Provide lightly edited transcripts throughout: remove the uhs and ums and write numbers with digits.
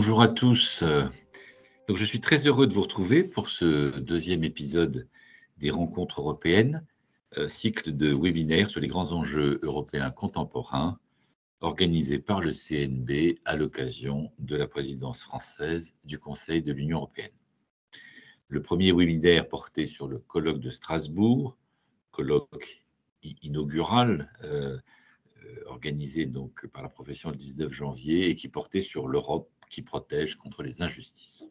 Bonjour à tous. Donc, je suis très heureux de vous retrouver pour ce deuxième épisode des Rencontres européennes, cycle de webinaires sur les grands enjeux européens contemporains, organisé par le CNB à l'occasion de la présidence française du Conseil de l'Union européenne. Le premier webinaire portait sur le colloque de Strasbourg, colloque inaugural, organisé donc par la profession le 19 janvier et qui portait sur l'Europe qui protège contre les injustices.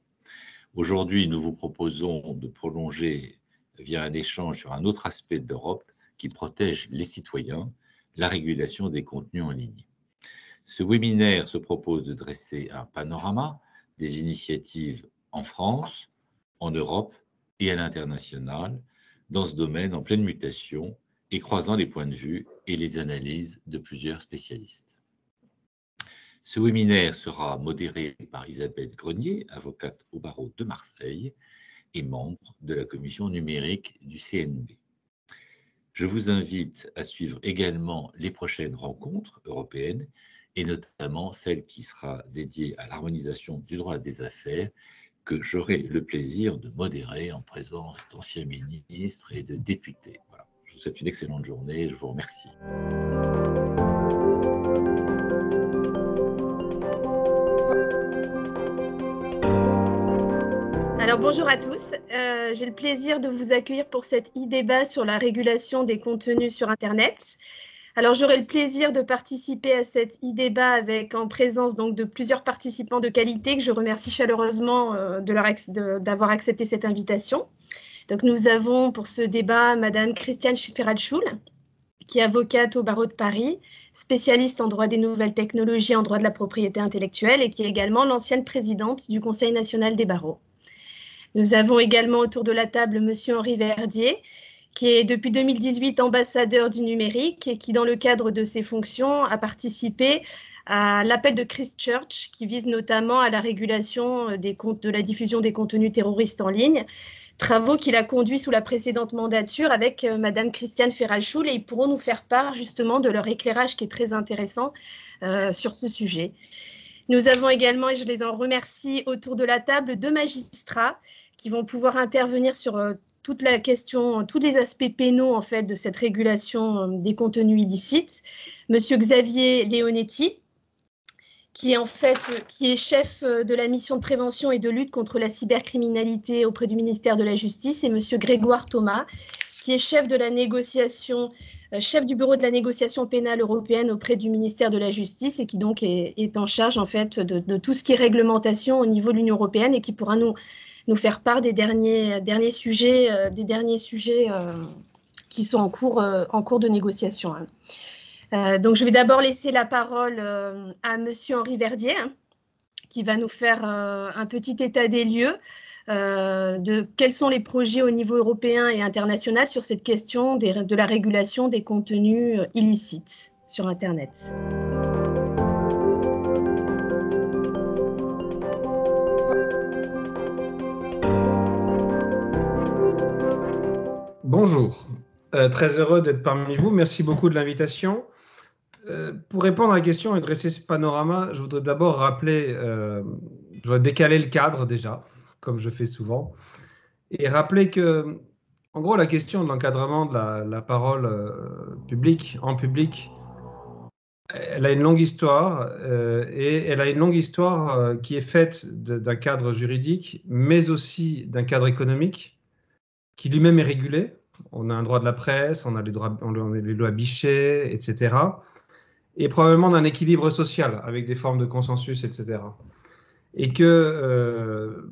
Aujourd'hui, nous vous proposons de prolonger via un échange sur un autre aspect de l'Europe qui protège les citoyens, la régulation des contenus en ligne. Ce webinaire se propose de dresser un panorama des initiatives en France, en Europe et à l'international dans ce domaine en pleine mutation et croisant les points de vue et les analyses de plusieurs spécialistes. Ce webinaire sera modéré par Isabelle Grenier, avocate au barreau de Marseille et membre de la commission numérique du CNB. Je vous invite à suivre également les prochaines rencontres européennes et notamment celle qui sera dédiée à l'harmonisation du droit des affaires que j'aurai le plaisir de modérer en présence d'anciens ministres et de députés. Voilà. Je vous souhaite une excellente journée et je vous remercie. Alors bonjour à tous, j'ai le plaisir de vous accueillir pour cet e-débat sur la régulation des contenus sur Internet. Alors j'aurai le plaisir de participer à cet e-débat en présence donc de plusieurs participants de qualité que je remercie chaleureusement d'avoir accepté cette invitation. Donc nous avons pour ce débat Madame Christiane Schifferat-Schul, qui est avocate au barreau de Paris, spécialiste en droit des nouvelles technologies, en droit de la propriété intellectuelle et qui est également l'ancienne présidente du Conseil national des barreaux. Nous avons également autour de la table Monsieur Henri Verdier, qui est depuis 2018 ambassadeur du numérique et qui, dans le cadre de ses fonctions, a participé à l'appel de Christchurch, qui vise notamment à la régulation de la diffusion des contenus terroristes en ligne, travaux qu'il a conduits sous la précédente mandature avec Madame Christiane Ferrachul, et ils pourront nous faire part justement de leur éclairage qui est très intéressant sur ce sujet. Nous avons également, et je les en remercie, autour de la table deux magistrats qui vont pouvoir intervenir sur toute la question, tous les aspects pénaux en fait de cette régulation des contenus illicites. Monsieur Xavier Leonetti, qui est chef de la mission de prévention et de lutte contre la cybercriminalité auprès du ministère de la Justice, et Monsieur Grégoire Thomas, qui est chef du bureau de la négociation pénale européenne auprès du ministère de la Justice et qui donc est en charge en fait de tout ce qui est réglementation au niveau de l'Union européenne et qui pourra nous faire part des derniers sujets qui sont en cours de négociation. Donc je vais d'abord laisser la parole à Monsieur Henri Verdier, qui va nous faire un petit état des lieux de quels sont les projets au niveau européen et international sur cette question de la régulation des contenus illicites sur Internet. Bonjour, très heureux d'être parmi vous. Merci beaucoup de l'invitation. Pour répondre à la question et dresser ce panorama, je voudrais d'abord rappeler, je voudrais décaler le cadre déjà, comme je fais souvent, et rappeler que, en gros, la question de l'encadrement de la parole publique, en public, elle a une longue histoire, et elle a une longue histoire qui est faite d'un cadre juridique, mais aussi d'un cadre économique, qui lui-même est régulé. On a un droit de la presse, on a les lois Bichet, etc. Et probablement d'un équilibre social, avec des formes de consensus, etc. Et que,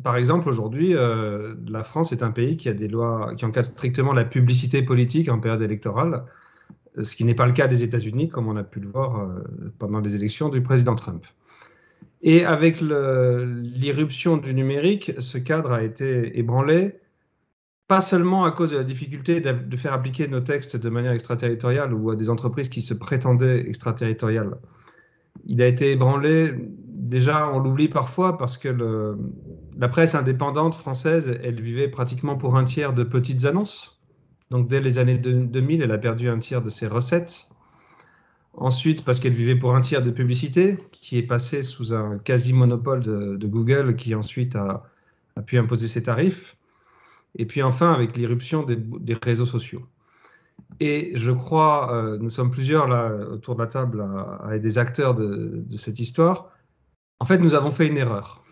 par exemple, aujourd'hui, la France est un pays qui a des lois qui encadrent strictement la publicité politique en période électorale, ce qui n'est pas le cas des États-Unis, comme on a pu le voir pendant les élections du président Trump. Et avec l'irruption du numérique, ce cadre a été ébranlé, pas seulement à cause de la difficulté de faire appliquer nos textes de manière extraterritoriale ou à des entreprises qui se prétendaient extraterritoriales. Il a été ébranlé, déjà on l'oublie parfois parce que la presse indépendante française, elle vivait pratiquement pour un tiers de petites annonces. Donc dès les années 2000, elle a perdu un tiers de ses recettes. Ensuite, parce qu'elle vivait pour un tiers de publicité, qui est passé sous un quasi-monopole de Google, qui ensuite a pu imposer ses tarifs. Et puis enfin, avec l'irruption des réseaux sociaux. Et je crois, nous sommes plusieurs là autour de la table à être des acteurs de cette histoire. En fait, nous avons fait une erreur.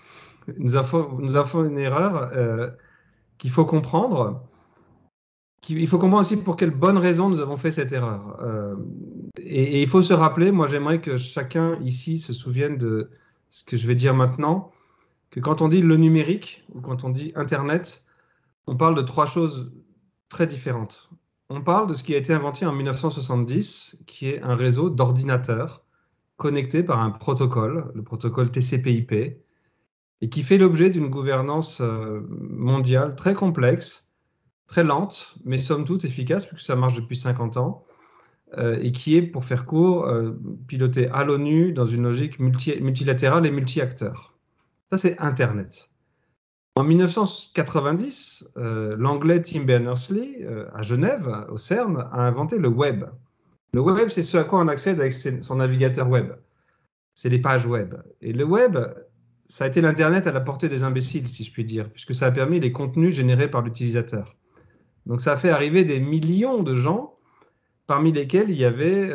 Nous avons fait une erreur qu'il faut comprendre. Il faut comprendre aussi pour quelles bonnes raisons nous avons fait cette erreur. Et il faut se rappeler, moi j'aimerais que chacun ici se souvienne de ce que je vais dire maintenant, que quand on dit le numérique ou quand on dit Internet, on parle de trois choses très différentes. On parle de ce qui a été inventé en 1970, qui est un réseau d'ordinateurs connectés par un protocole, le protocole TCP/IP, et qui fait l'objet d'une gouvernance mondiale très complexe, très lente, mais somme toute efficace, puisque ça marche depuis 50 ans, et qui est, pour faire court, piloté à l'ONU dans une logique multilatérale et multi-acteurs. Ça, c'est Internet. En 1990, l'anglais Tim Berners-Lee, à Genève, au CERN, a inventé le web. Le web, c'est ce à quoi on accède avec son navigateur web. C'est les pages web. Et le web, ça a été l'Internet à la portée des imbéciles, si je puis dire, puisque ça a permis les contenus générés par l'utilisateur. Donc ça a fait arriver des millions de gens, parmi lesquels il y avait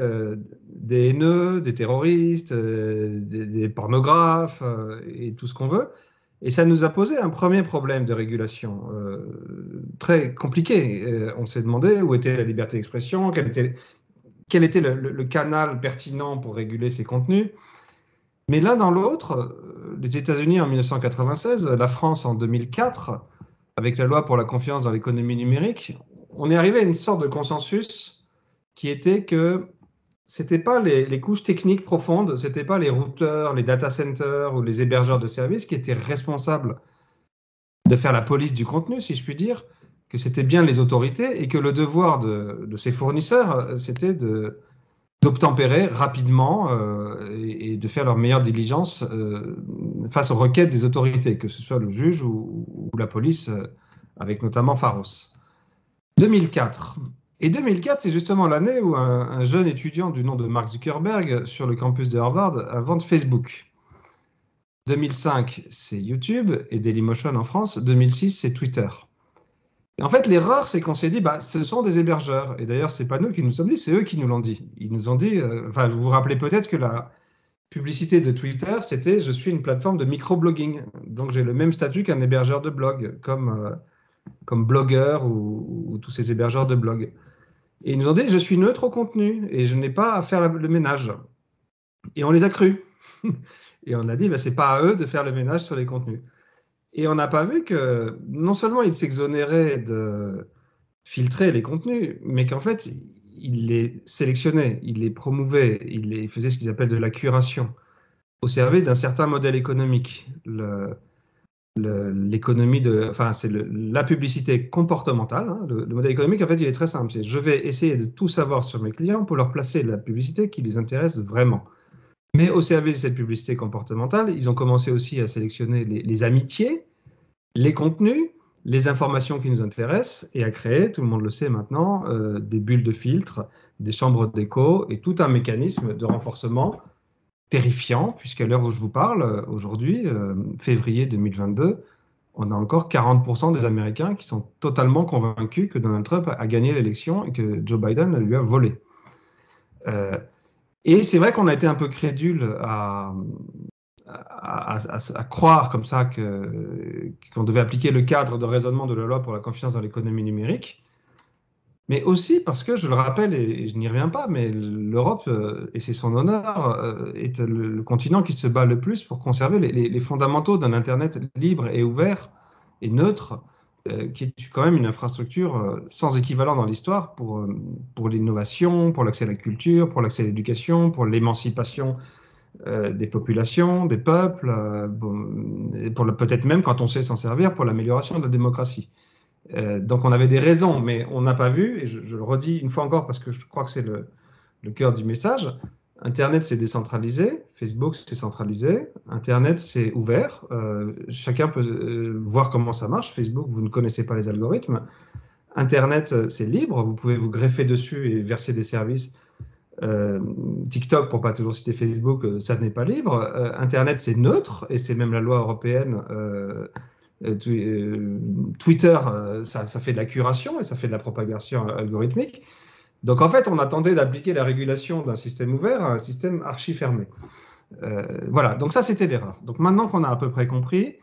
des haineux, des terroristes, des pornographes et tout ce qu'on veut. Et ça nous a posé un premier problème de régulation très compliqué. On s'est demandé où était la liberté d'expression, quel était le canal pertinent pour réguler ces contenus. Mais l'un dans l'autre, les États-Unis en 1996, la France en 2004, avec la loi pour la confiance dans l'économie numérique, on est arrivé à une sorte de consensus qui était que ce n'était pas les couches techniques profondes, ce n'était pas les routeurs, les data centers ou les hébergeurs de services qui étaient responsables de faire la police du contenu, si je puis dire, que c'était bien les autorités et que le devoir de ces fournisseurs, c'était d'obtempérer rapidement et de faire leur meilleure diligence face aux requêtes des autorités, que ce soit le juge ou la police, avec notamment Pharos. 2004. Et 2004, c'est justement l'année où un jeune étudiant du nom de Mark Zuckerberg sur le campus de Harvard invente Facebook. 2005, c'est YouTube et Dailymotion en France. 2006, c'est Twitter. Et en fait, l'erreur, c'est qu'on s'est dit, ce sont des hébergeurs. Et d'ailleurs, ce n'est pas nous qui nous sommes dit, c'est eux qui nous l'ont dit. Ils nous ont dit, vous vous rappelez peut-être que la publicité de Twitter, c'était « je suis une plateforme de microblogging ». Donc, j'ai le même statut qu'un hébergeur de blog, comme Blogger ou tous ces hébergeurs de blog. Et ils nous ont dit, je suis neutre au contenu et je n'ai pas à faire le ménage. Et on les a crus. Et on a dit, c'est pas à eux de faire le ménage sur les contenus. Et on n'a pas vu que non seulement ils s'exonéraient de filtrer les contenus, mais qu'en fait, ils les sélectionnaient, ils les promouvaient, ils faisaient ce qu'ils appellent de la curation au service d'un certain modèle économique. L'économie c'est la publicité comportementale. Hein. Le modèle économique, en fait, il est très simple. Je vais essayer de tout savoir sur mes clients pour leur placer la publicité qui les intéresse vraiment. Mais au service de cette publicité comportementale, ils ont commencé aussi à sélectionner les amitiés, les contenus, les informations qui nous intéressent et à créer, tout le monde le sait maintenant, des bulles de filtre, des chambres d'écho et tout un mécanisme de renforcement terrifiant, puisqu'à l'heure où je vous parle, aujourd'hui, février 2022, on a encore 40% des Américains qui sont totalement convaincus que Donald Trump a gagné l'élection et que Joe Biden lui a volé. Et c'est vrai qu'on a été un peu crédule à croire comme ça qu'on devait appliquer le cadre de raisonnement de la loi pour la confiance dans l'économie numérique. Mais aussi parce que, je le rappelle, et je n'y reviens pas, mais l'Europe, et c'est son honneur, est le continent qui se bat le plus pour conserver les fondamentaux d'un Internet libre et ouvert et neutre, qui est quand même une infrastructure sans équivalent dans l'histoire pour l'innovation, pour l'accès à la culture, pour l'accès à l'éducation, pour l'émancipation des populations, des peuples, peut-être même, quand on sait s'en servir, pour l'amélioration de la démocratie. Donc on avait des raisons, mais on n'a pas vu, et je le redis une fois encore parce que je crois que c'est le cœur du message, Internet c'est décentralisé, Facebook c'est centralisé, Internet c'est ouvert, chacun peut voir comment ça marche, Facebook vous ne connaissez pas les algorithmes, Internet c'est libre, vous pouvez vous greffer dessus et verser des services TikTok, pour pas toujours citer Facebook, ça n'est pas libre. Internet, c'est neutre, et c'est même la loi européenne. Twitter, ça fait de la curation et ça fait de la propagation algorithmique. Donc en fait, on a tenté d'appliquer la régulation d'un système ouvert à un système archi-fermé. Voilà, donc ça c'était l'erreur. Donc maintenant qu'on a à peu près compris,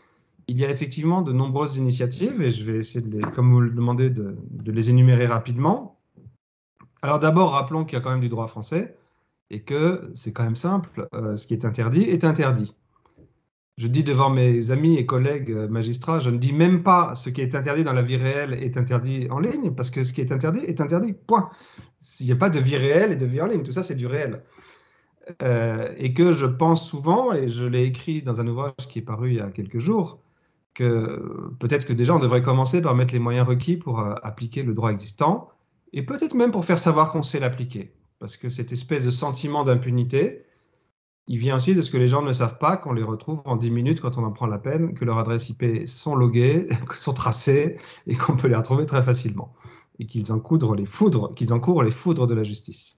il y a effectivement de nombreuses initiatives, et je vais essayer, comme vous le demandez, de les énumérer rapidement. Alors d'abord, rappelons qu'il y a quand même du droit français, et que c'est quand même simple, ce qui est interdit est interdit. Je dis devant mes amis et collègues magistrats, je ne dis même pas ce qui est interdit dans la vie réelle est interdit en ligne, parce que ce qui est interdit, point. Il n'y a pas de vie réelle et de vie en ligne, tout ça c'est du réel. Et que je pense souvent, et je l'ai écrit dans un ouvrage qui est paru il y a quelques jours, que peut-être que déjà on devrait commencer par mettre les moyens requis pour appliquer le droit existant, et peut-être même pour faire savoir qu'on sait l'appliquer. Parce que cette espèce de sentiment d'impunité, il vient aussi de ce que les gens ne savent pas, qu'on les retrouve en 10 minutes quand on en prend la peine, que leurs adresses IP sont loguées, sont tracées, et qu'on peut les retrouver très facilement. Et qu'ils encourent les foudres de la justice.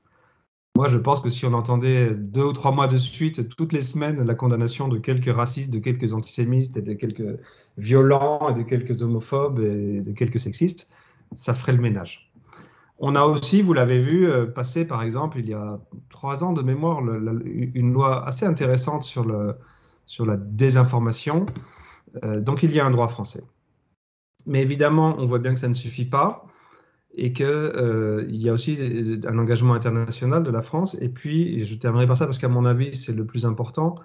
Moi, je pense que si on entendait 2 ou 3 mois de suite, toutes les semaines, la condamnation de quelques racistes, de quelques antisémites, et de quelques violents, et de quelques homophobes, et de quelques sexistes, ça ferait le ménage. On a aussi, vous l'avez vu, passer par exemple, il y a 3 ans de mémoire, une loi assez intéressante sur la désinformation. Donc il y a un droit français. Mais évidemment, on voit bien que ça ne suffit pas, et qu'il y a aussi un engagement international de la France. Et puis, et je terminerai par ça parce qu'à mon avis, c'est le plus important,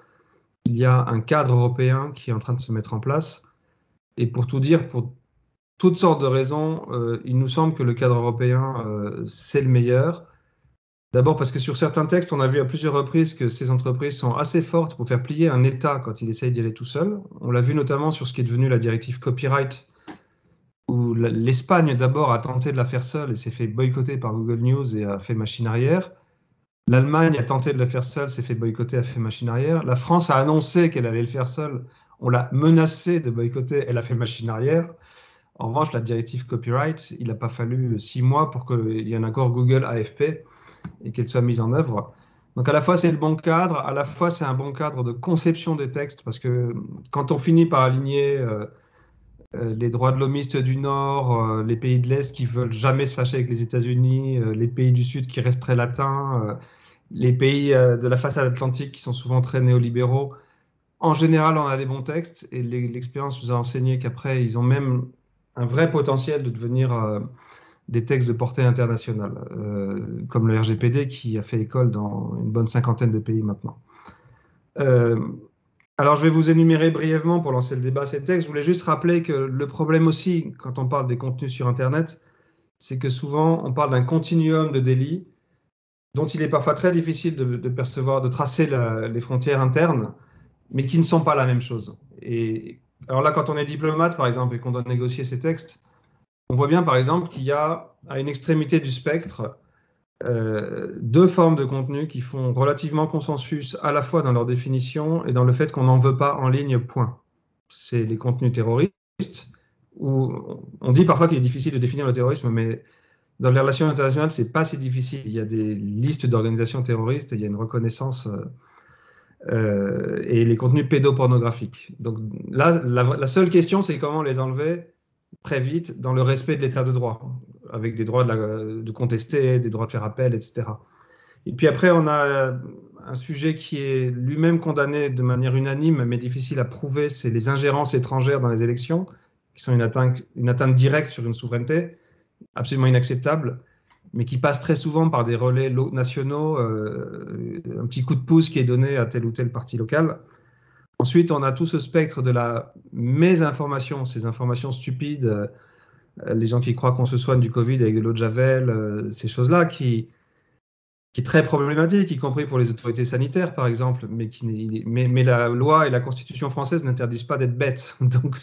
il y a un cadre européen qui est en train de se mettre en place. Et pour tout dire, pour toutes sortes de raisons, il nous semble que le cadre européen, c'est le meilleur. D'abord parce que sur certains textes, on a vu à plusieurs reprises que ces entreprises sont assez fortes pour faire plier un État quand il essaye d'y aller tout seul. On l'a vu notamment sur ce qui est devenu la directive copyright, où l'Espagne d'abord a tenté de la faire seule et s'est fait boycotter par Google News et a fait machine arrière. L'Allemagne a tenté de la faire seule, s'est fait boycotter, a fait machine arrière. La France a annoncé qu'elle allait le faire seule. On l'a menacée de boycotter, elle a fait machine arrière. En revanche, la directive copyright, il n'a pas fallu 6 mois pour qu'il y ait un accord Google-AFP et qu'elle soit mise en œuvre. Donc à la fois c'est le bon cadre, à la fois c'est un bon cadre de conception des textes, parce que quand on finit par aligner les droits de l'homiste du Nord, les pays de l'Est qui veulent jamais se fâcher avec les États-Unis, les pays du Sud qui restent très latins, les pays de la façade atlantique qui sont souvent très néolibéraux, en général on a des bons textes, et l'expérience nous a enseigné qu'après ils ont même un vrai potentiel de devenir des textes de portée internationale, comme le RGPD qui a fait école dans une bonne 50aine de pays maintenant. Alors je vais vous énumérer brièvement pour lancer le débat ces textes. Je voulais juste rappeler que le problème aussi, quand on parle des contenus sur Internet, c'est que souvent on parle d'un continuum de délits dont il est parfois très difficile de percevoir, de tracer les frontières internes, mais qui ne sont pas la même chose. Et alors là, quand on est diplomate, par exemple, et qu'on doit négocier ces textes, on voit bien, par exemple, qu'il y a à une extrémité du spectre 2 formes de contenu qui font relativement consensus à la fois dans leur définition et dans le fait qu'on n'en veut pas en ligne, point. C'est les contenus terroristes, où on dit parfois qu'il est difficile de définir le terrorisme, mais dans les relations internationales, c'est pas si difficile. Il y a des listes d'organisations terroristes et il y a une reconnaissance et les contenus pédopornographiques. Donc là, la seule question, c'est comment les enlever très vite dans le respect de l'état de droit, avec des droits de contester, des droits de faire appel, etc. Et puis après, on a un sujet qui est lui-même condamné de manière unanime, mais difficile à prouver, c'est les ingérences étrangères dans les élections, qui sont une atteinte directe sur une souveraineté, absolument inacceptable, mais qui passe très souvent par des relais nationaux, un petit coup de pouce qui est donné à tel ou tel parti local. Ensuite, on a tout ce spectre de la mésinformation, ces informations stupides, les gens qui croient qu'on se soigne du Covid avec de l'eau de Javel, ces choses-là qui est très problématique, y compris pour les autorités sanitaires, par exemple, mais la loi et la Constitution française n'interdisent pas d'être bête. Donc,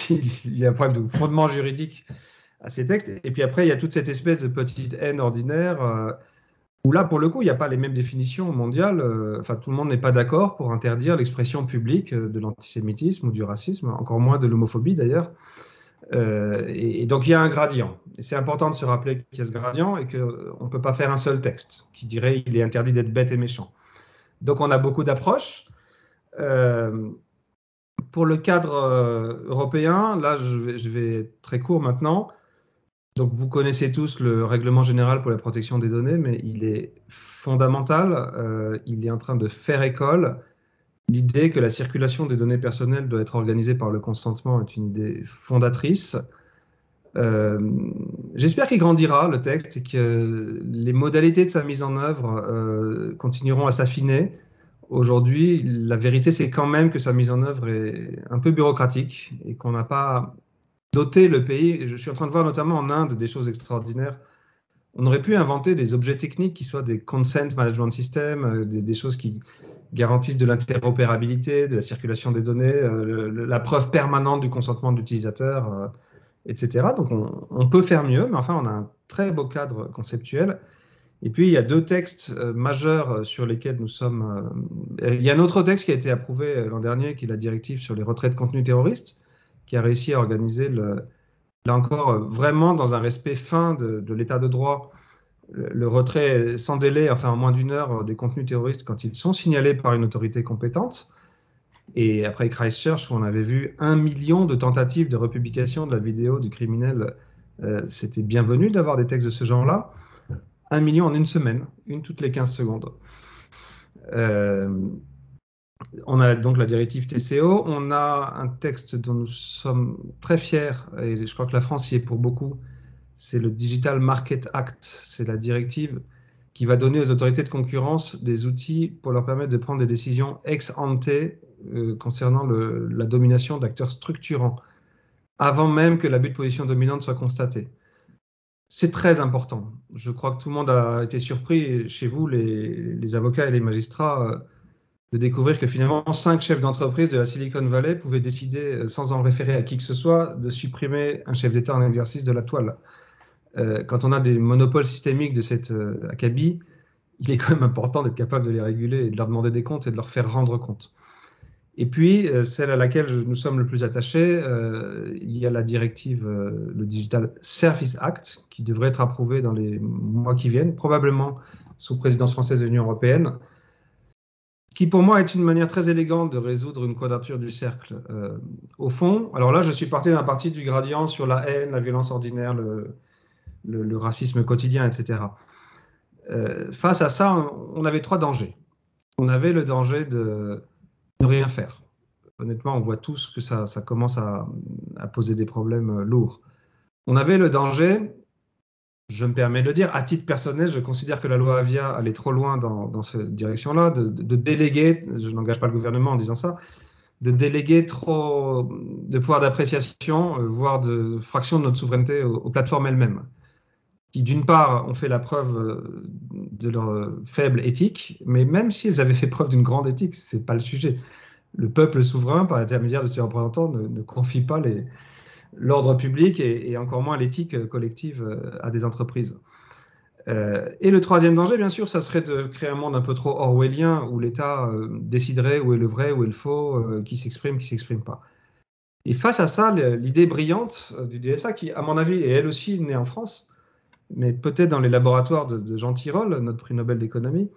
il y a un problème de fondement juridique à ces textes. Et puis après, il y a toute cette espèce de petite haine ordinaire où là, pour le coup, il n'y a pas les mêmes définitions mondiales. Enfin, tout le monde n'est pas d'accord pour interdire l'expression publique de l'antisémitisme ou du racisme, encore moins de l'homophobie d'ailleurs. Et donc, il y a un gradient. Et c'est important de se rappeler qu'il y a ce gradient et qu'on ne peut pas faire un seul texte qui dirait il est interdit d'être bête et méchant. Donc on a beaucoup d'approches. Pour le cadre européen, là je vais être très court maintenant. Donc vous connaissez tous le règlement général pour la protection des données, mais il est fondamental. Il est en train de faire école. L'idée que la circulation des données personnelles doit être organisée par le consentement est une idée fondatrice. J'espère qu'il grandira, le texte, et que les modalités de sa mise en œuvre continueront à s'affiner. Aujourd'hui, la vérité, c'est quand même que sa mise en œuvre est un peu bureaucratique et qu'on n'a pas doté le pays. Je suis en train de voir notamment en Inde des choses extraordinaires. On aurait pu inventer des objets techniques qui soient des consent management systems, des choses qui garantissent de l'interopérabilité, de la circulation des données, la preuve permanente du consentement de l'utilisateur, etc. Donc on peut faire mieux, mais enfin on a un très beau cadre conceptuel. Et puis il y a deux textes majeurs sur lesquels nous sommes. Il y a un autre texte qui a été approuvé l'an dernier, qui est la directive sur les retraits de contenu terroriste, qui a réussi à organiser là encore, vraiment dans un respect fin de l'état de droit, le retrait sans délai, enfin en moins d'1 heure, des contenus terroristes quand ils sont signalés par une autorité compétente. Et après Christchurch, où on avait vu 1 million de tentatives de republication de la vidéo du criminel, c'était bienvenu d'avoir des textes de ce genre-là. 1 million en une semaine, une toutes les 15 secondes. On a donc la directive TCO, on a un texte dont nous sommes très fiers, et je crois que la France y est pour beaucoup, c'est le Digital Market Act, c'est la directive qui va donner aux autorités de concurrence des outils pour leur permettre de prendre des décisions ex ante concernant la domination d'acteurs structurants, avant même que l'abus de position dominante soit constaté. C'est très important. Je crois que tout le monde a été surpris chez vous, les avocats et les magistrats, de découvrir que finalement 5 chefs d'entreprise de la Silicon Valley pouvaient décider, sans en référer à qui que ce soit, de supprimer un chef d'État en exercice de la toile. Quand on a des monopoles systémiques de cet acabit, il est quand même important d'être capable de les réguler et de leur demander des comptes et de leur faire rendre compte. Et puis, celle à laquelle nous sommes le plus attachés, il y a la directive, le Digital Services Act, qui devrait être approuvé dans les mois qui viennent, probablement sous présidence française de l'Union européenne, qui pour moi est une manière très élégante de résoudre une quadrature du cercle. Au fond, alors là, je suis parti d'un parti du gradient sur la haine, la violence ordinaire, le racisme quotidien, etc. Face à ça, on avait 3 dangers. On avait le danger de ne rien faire. Honnêtement, on voit tous que ça commence à poser des problèmes lourds. On avait le danger, je me permets de le dire, à titre personnel, je considère que la loi Avia allait trop loin dans cette direction-là, de déléguer, je n'engage pas le gouvernement en disant ça, de déléguer trop de pouvoir d'appréciation, voire de fraction de notre souveraineté aux plateformes elles-mêmes, qui d'une part ont fait la preuve de leur faible éthique, mais même si elles avaient fait preuve d'une grande éthique, ce n'est pas le sujet. Le peuple souverain, par l'intermédiaire de ses représentants, ne confie pas l'ordre public et encore moins l'éthique collective à des entreprises. Et le troisième danger, bien sûr, ça serait de créer un monde un peu trop orwellien où l'État déciderait où est le vrai, où est le faux, qui s'exprime pas. Et face à ça, l'idée brillante du DSA, qui, à mon avis, est elle aussi née en France, mais peut-être dans les laboratoires de Jean Tirole, notre prix Nobel d'économie,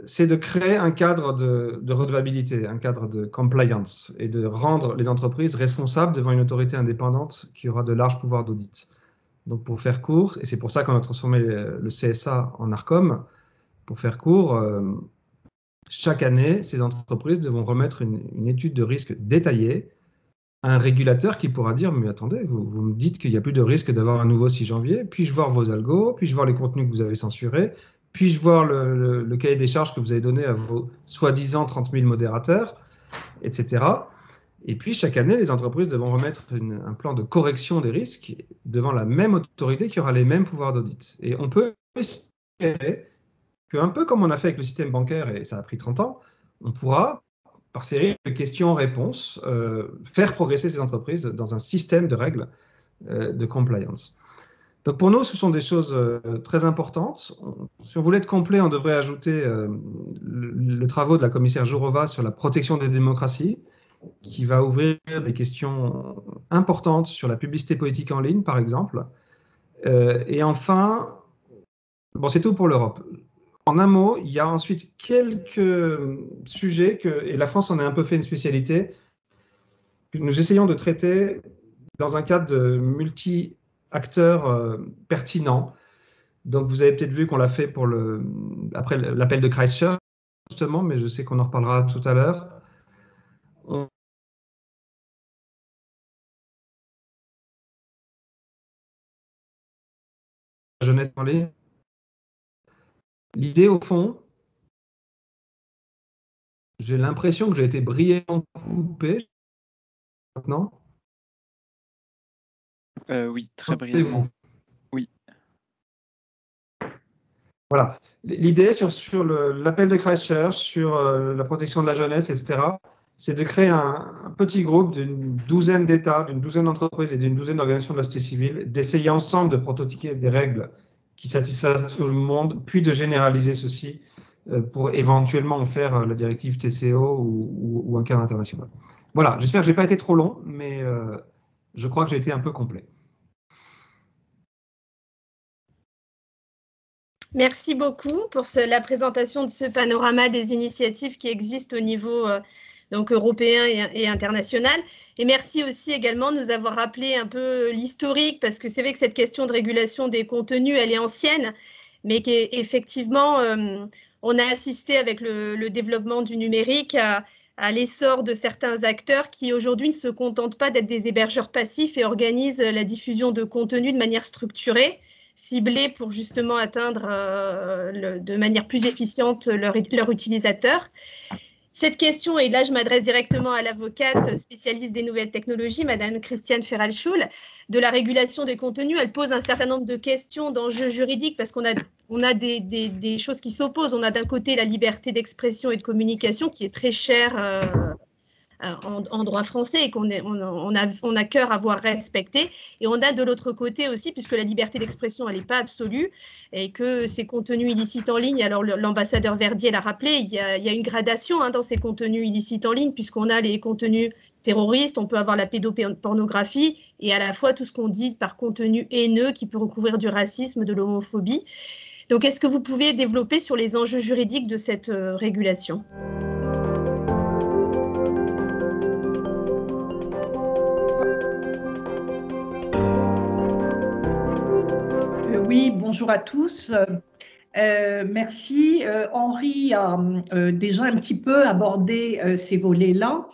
c'est de créer un cadre de redevabilité, un cadre de compliance, et de rendre les entreprises responsables devant une autorité indépendante qui aura de larges pouvoirs d'audit. Donc pour faire court, et c'est pour ça qu'on a transformé le CSA en ARCOM, pour faire court, chaque année, ces entreprises devront remettre une étude de risque détaillée à un régulateur qui pourra dire « Mais attendez, vous me dites qu'il n'y a plus de risque d'avoir un nouveau 6 janvier, puis-je voir vos algos, puis-je voir les contenus que vous avez censurés, puis-je voir le cahier des charges que vous avez donné à vos soi-disant 30 000 modérateurs, etc. » Et puis, chaque année, les entreprises devront remettre un plan de correction des risques devant la même autorité qui aura les mêmes pouvoirs d'audit. Et on peut espérer qu'un peu comme on a fait avec le système bancaire, et ça a pris 30 ans, on pourra, par série de questions-réponses, faire progresser ces entreprises dans un système de règles de compliance. Donc pour nous, ce sont des choses très importantes. Si on voulait être complet, on devrait ajouter le travaux de la commissaire Jourova sur la protection des démocraties, qui va ouvrir des questions importantes sur la publicité politique en ligne, par exemple. Et enfin, bon, c'est tout pour l'Europe. En un mot, il y a ensuite quelques sujets et la France en a un peu fait une spécialité, que nous essayons de traiter dans un cadre de multi-acteurs pertinents. Donc, vous avez peut-être vu qu'on l'a fait après l'appel de Christchurch, justement, mais je sais qu'on en reparlera tout à l'heure. Jeunesse en ligne. L'idée, au fond, j'ai l'impression que j'ai été brièvement coupé maintenant. Oui, très brièvement. Oui. Voilà. L'idée sur l'appel de Christchurch, sur la protection de la jeunesse, etc., c'est de créer un petit groupe d'une douzaine d'États, d'une douzaine d'entreprises et d'une douzaine d'organisations de la société civile, d'essayer ensemble de prototyper des règles qui satisfassent tout le monde, puis de généraliser ceci pour éventuellement en faire la directive TCO ou un cadre international. Voilà, j'espère que je n'ai pas été trop long, mais je crois que j'ai été un peu complet. Merci beaucoup pour la présentation de ce panorama des initiatives qui existent au niveau donc européen et international. Et merci aussi également de nous avoir rappelé un peu l'historique, parce que c'est vrai que cette question de régulation des contenus, elle est ancienne, mais qu'effectivement, on a assisté avec le développement du numérique à l'essor de certains acteurs qui aujourd'hui ne se contentent pas d'être des hébergeurs passifs et organisent la diffusion de contenus de manière structurée, ciblés pour justement atteindre de manière plus efficiente leurs utilisateurs. Cette question, et là je m'adresse directement à l'avocate spécialiste des nouvelles technologies, Madame Christiane Ferralschul, de la régulation des contenus, elle pose un certain nombre de questions d'enjeux juridiques, parce qu'on a des choses qui s'opposent. On a d'un côté la liberté d'expression et de communication qui est très chère en droit français et qu'on a cœur à voir respecter. Et on a de l'autre côté aussi, puisque la liberté d'expression, elle n'est pas absolue, et que ces contenus illicites en ligne, alors l'ambassadeur Verdier l'a rappelé, il y a une gradation dans ces contenus illicites en ligne, puisqu'on a les contenus terroristes, on peut avoir la pédopornographie, et à la fois tout ce qu'on dit par contenu haineux qui peut recouvrir du racisme, de l'homophobie. Donc, est-ce que vous pouvez développer sur les enjeux juridiques de cette régulation ? Oui, bonjour à tous. Merci. Henri a déjà un petit peu abordé ces volets-là.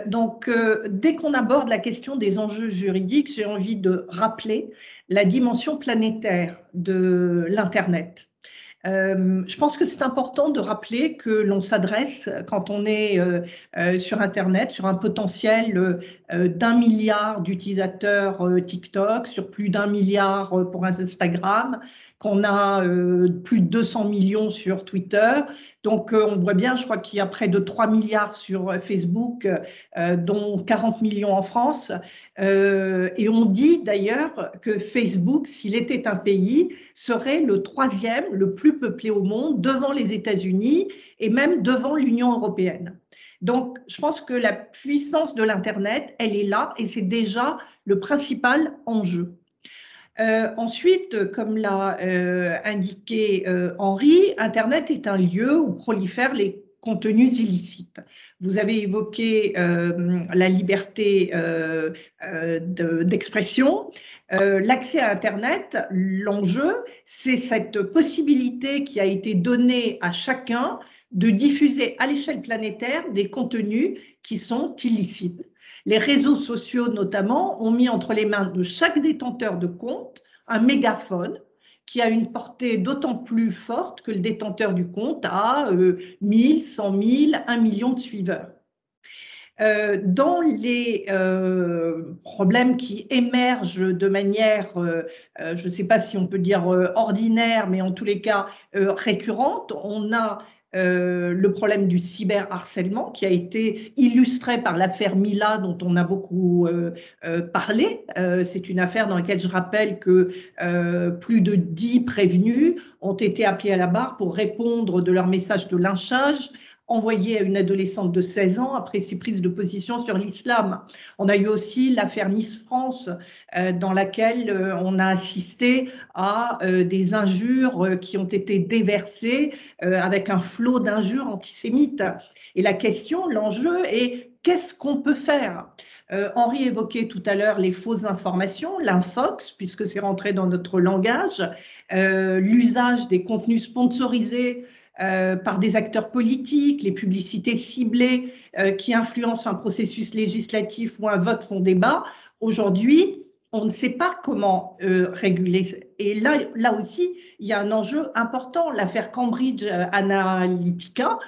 Donc, dès qu'on aborde la question des enjeux juridiques, j'ai envie de rappeler la dimension planétaire de l'Internet. Je pense que c'est important de rappeler que l'on s'adresse, quand on est sur Internet, sur un potentiel d'1 milliard d'utilisateurs TikTok, sur plus d'1 milliard pour Instagram, qu'on a plus de 200 millions sur Twitter. Donc, on voit bien, je crois qu'il y a près de 3 milliards sur Facebook, dont 40 millions en France. Et on dit d'ailleurs que Facebook, s'il était un pays, serait le 3e le plus peuplé au monde, devant les États-Unis et même devant l'Union européenne. Donc, je pense que la puissance de l'Internet, elle est là et c'est déjà le principal enjeu. Ensuite, comme l'a indiqué Henri, Internet est un lieu où prolifèrent les contenus illicites. Vous avez évoqué la liberté d'expression. L'accès à Internet, l'enjeu, c'est cette possibilité qui a été donnée à chacun de diffuser à l'échelle planétaire des contenus qui sont illicites. Les réseaux sociaux, notamment, ont mis entre les mains de chaque détenteur de compte un mégaphone qui a une portée d'autant plus forte que le détenteur du compte a 1000, 100 000, 1 million de suiveurs. Dans les problèmes qui émergent de manière, je ne sais pas si on peut dire ordinaire, mais en tous les cas récurrente, on a le problème du cyberharcèlement qui a été illustré par l'affaire Mila dont on a beaucoup parlé. C'est une affaire dans laquelle je rappelle que plus de 10 prévenus ont été appelés à la barre pour répondre de leur message de lynchage envoyé à une adolescente de 16 ans après ses prises de position sur l'islam. On a eu aussi l'affaire Miss France, dans laquelle on a assisté à des injures qui ont été déversées avec un flot d'injures antisémites. Et la question, l'enjeu est qu'est-ce qu'on peut faire? Henri évoquait tout à l'heure les fausses informations, l'infox, puisque c'est rentré dans notre langage, l'usage des contenus sponsorisés par des acteurs politiques, les publicités ciblées qui influencent un processus législatif ou un vote font débat. Aujourd'hui, on ne sait pas comment réguler. Et là aussi, il y a un enjeu important. L'affaire Cambridge Analytica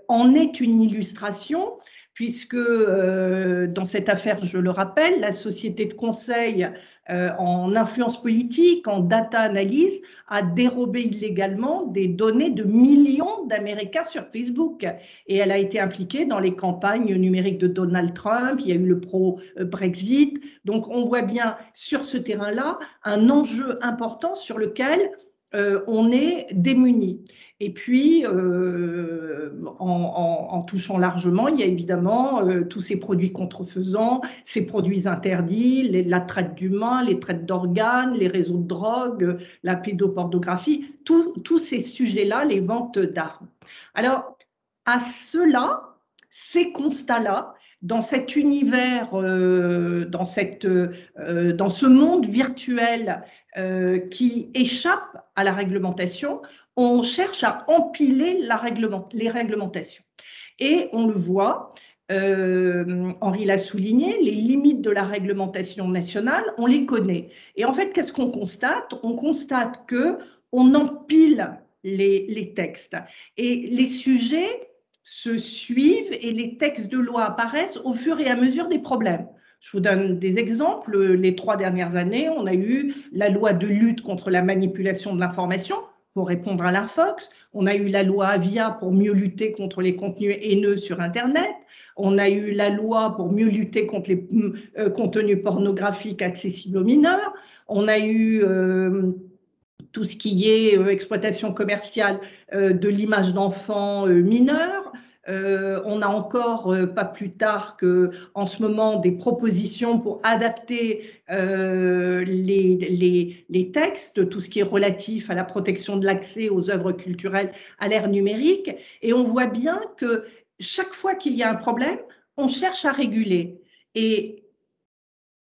en est une illustration, puisque dans cette affaire, je le rappelle, la société de conseil en influence politique, en data analyse, a dérobé illégalement des données de millions d'Américains sur Facebook. Et elle a été impliquée dans les campagnes numériques de Donald Trump, il y a eu le pro-Brexit. Donc on voit bien sur ce terrain-là un enjeu important sur lequel on est démunis. Et puis, en touchant largement, il y a évidemment tous ces produits contrefaisants, ces produits interdits, la traite d'humains, les traites d'organes, les réseaux de drogue, la pédopornographie, tous ces sujets-là, les ventes d'armes. Alors, à cela, ces constats-là, dans cet univers, dans ce monde virtuel qui échappe à la réglementation, on cherche à empiler les réglementations. Et on le voit, Henri l'a souligné, les limites de la réglementation nationale, on les connaît. Et en fait, qu'est-ce qu'on constate? On constate qu'on empile les textes. Et les sujets se suivent et les textes de loi apparaissent au fur et à mesure des problèmes. Je vous donne des exemples. Les 3 dernières années, on a eu la loi de lutte contre la manipulation de l'information pour répondre à l'infox. On a eu la loi Avia pour mieux lutter contre les contenus haineux sur Internet. On a eu la loi pour mieux lutter contre les contenus pornographiques accessibles aux mineurs. On a eu tout ce qui est exploitation commerciale de l'image d'enfants mineurs. On a encore, pas plus tard qu'en ce moment, des propositions pour adapter les textes, tout ce qui est relatif à la protection de l'accès aux œuvres culturelles à l'ère numérique. Et on voit bien que chaque fois qu'il y a un problème, on cherche à réguler. Et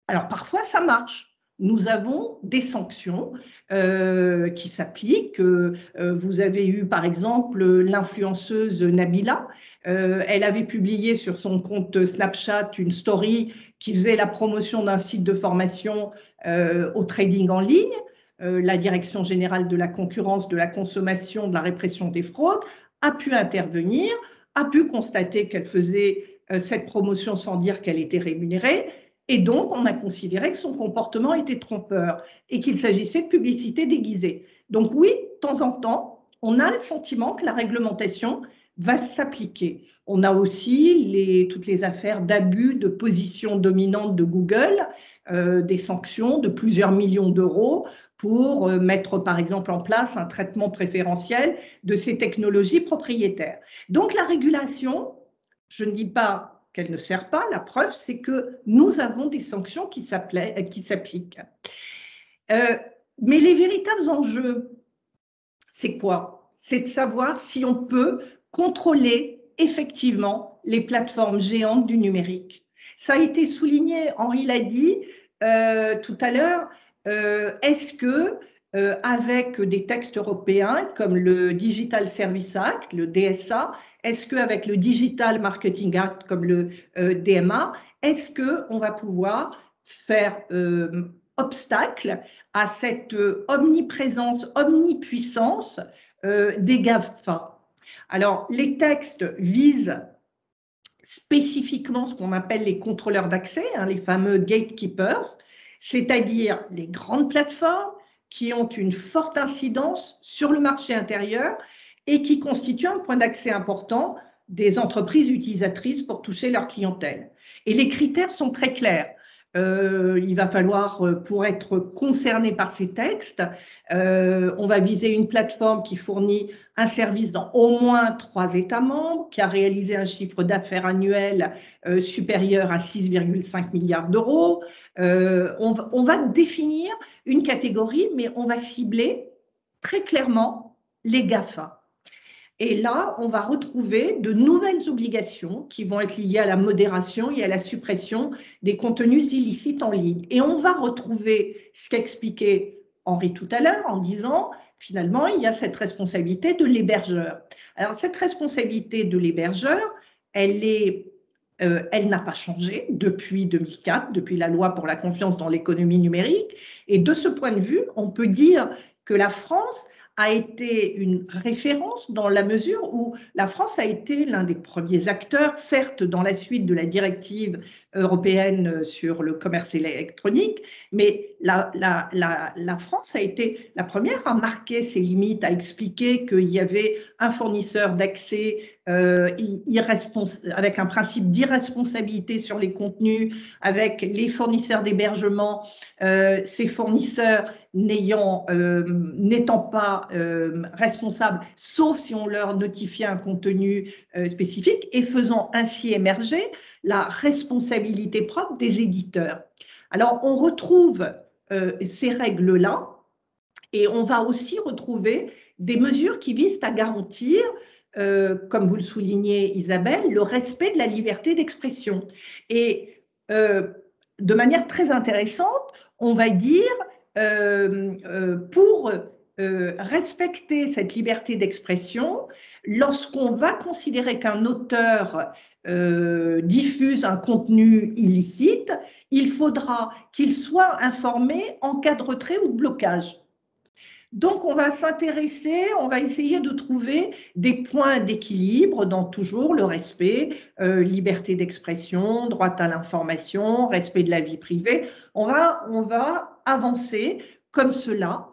alors parfois, ça marche. Nous avons des sanctions qui s'appliquent. Vous avez eu, par exemple, l'influenceuse Nabila. Elle avait publié sur son compte Snapchat une story qui faisait la promotion d'un site de formation au trading en ligne. La Direction générale de la concurrence, de la consommation, de la répression des fraudes a pu intervenir, a pu constater qu'elle faisait cette promotion sans dire qu'elle était rémunérée. Et donc, on a considéré que son comportement était trompeur et qu'il s'agissait de publicité déguisée. Donc oui, de temps en temps, on a le sentiment que la réglementation va s'appliquer. On a aussi toutes les affaires d'abus de position dominante de Google, des sanctions de plusieurs millions d'euros pour mettre, par exemple, en place un traitement préférentiel de ces technologies propriétaires. Donc la régulation, je ne dis pas qu'elle ne sert pas. La preuve, c'est que nous avons des sanctions qui s'appliquent. Mais les véritables enjeux, c'est quoi? C'est de savoir si on peut contrôler effectivement les plateformes géantes du numérique. Ça a été souligné, Henri l'a dit tout à l'heure, est-ce que avec des textes européens comme le Digital Service Act, le DSA, est-ce qu'avec le Digital Marketing Act comme le DMA, est-ce qu'on va pouvoir faire obstacle à cette omniprésence, omnipuissance des GAFA? Alors, les textes visent spécifiquement ce qu'on appelle les contrôleurs d'accès, les fameux gatekeepers, c'est-à-dire les grandes plateformes qui ont une forte incidence sur le marché intérieur et qui constituent un point d'accès important des entreprises utilisatrices pour toucher leur clientèle. Et les critères sont très clairs. il va falloir, pour être concerné par ces textes, on va viser une plateforme qui fournit un service dans au moins 3 États membres, qui a réalisé un chiffre d'affaires annuel supérieur à 6,5 milliards d'euros. On va définir une catégorie, mais on va cibler très clairement les GAFA. Et là, on va retrouver de nouvelles obligations qui vont être liées à la modération et à la suppression des contenus illicites en ligne. Et on va retrouver ce qu'expliquait Henri tout à l'heure en disant, finalement, il y a cette responsabilité de l'hébergeur. Alors, cette responsabilité de l'hébergeur, elle n'a pas changé depuis 2004, depuis la loi pour la confiance dans l'économie numérique. Et de ce point de vue, on peut dire que la France a été une référence dans la mesure où la France a été l'un des premiers acteurs, certes dans la suite de la directive européenne sur le commerce électronique, mais la France a été la première à marquer ses limites, à expliquer qu'il y avait un fournisseur d'accès avec un principe d'irresponsabilité sur les contenus, avec les fournisseurs d'hébergement, ces fournisseurs n'étant pas responsables, sauf si on leur notifiait un contenu spécifique, et faisant ainsi émerger la responsabilité propre des éditeurs. Alors, on retrouve ces règles-là, et on va aussi retrouver des mesures qui visent à garantir, comme vous le soulignez Isabelle, le respect de la liberté d'expression. Et de manière très intéressante, on va dire, pour respecter cette liberté d'expression, lorsqu'on va considérer qu'un auteur diffuse un contenu illicite, il faudra qu'il soit informé en cas de retrait ou de blocage. Donc, on va s'intéresser, on va essayer de trouver des points d'équilibre dans toujours le respect, liberté d'expression, droit à l'information, respect de la vie privée. On va avancer comme cela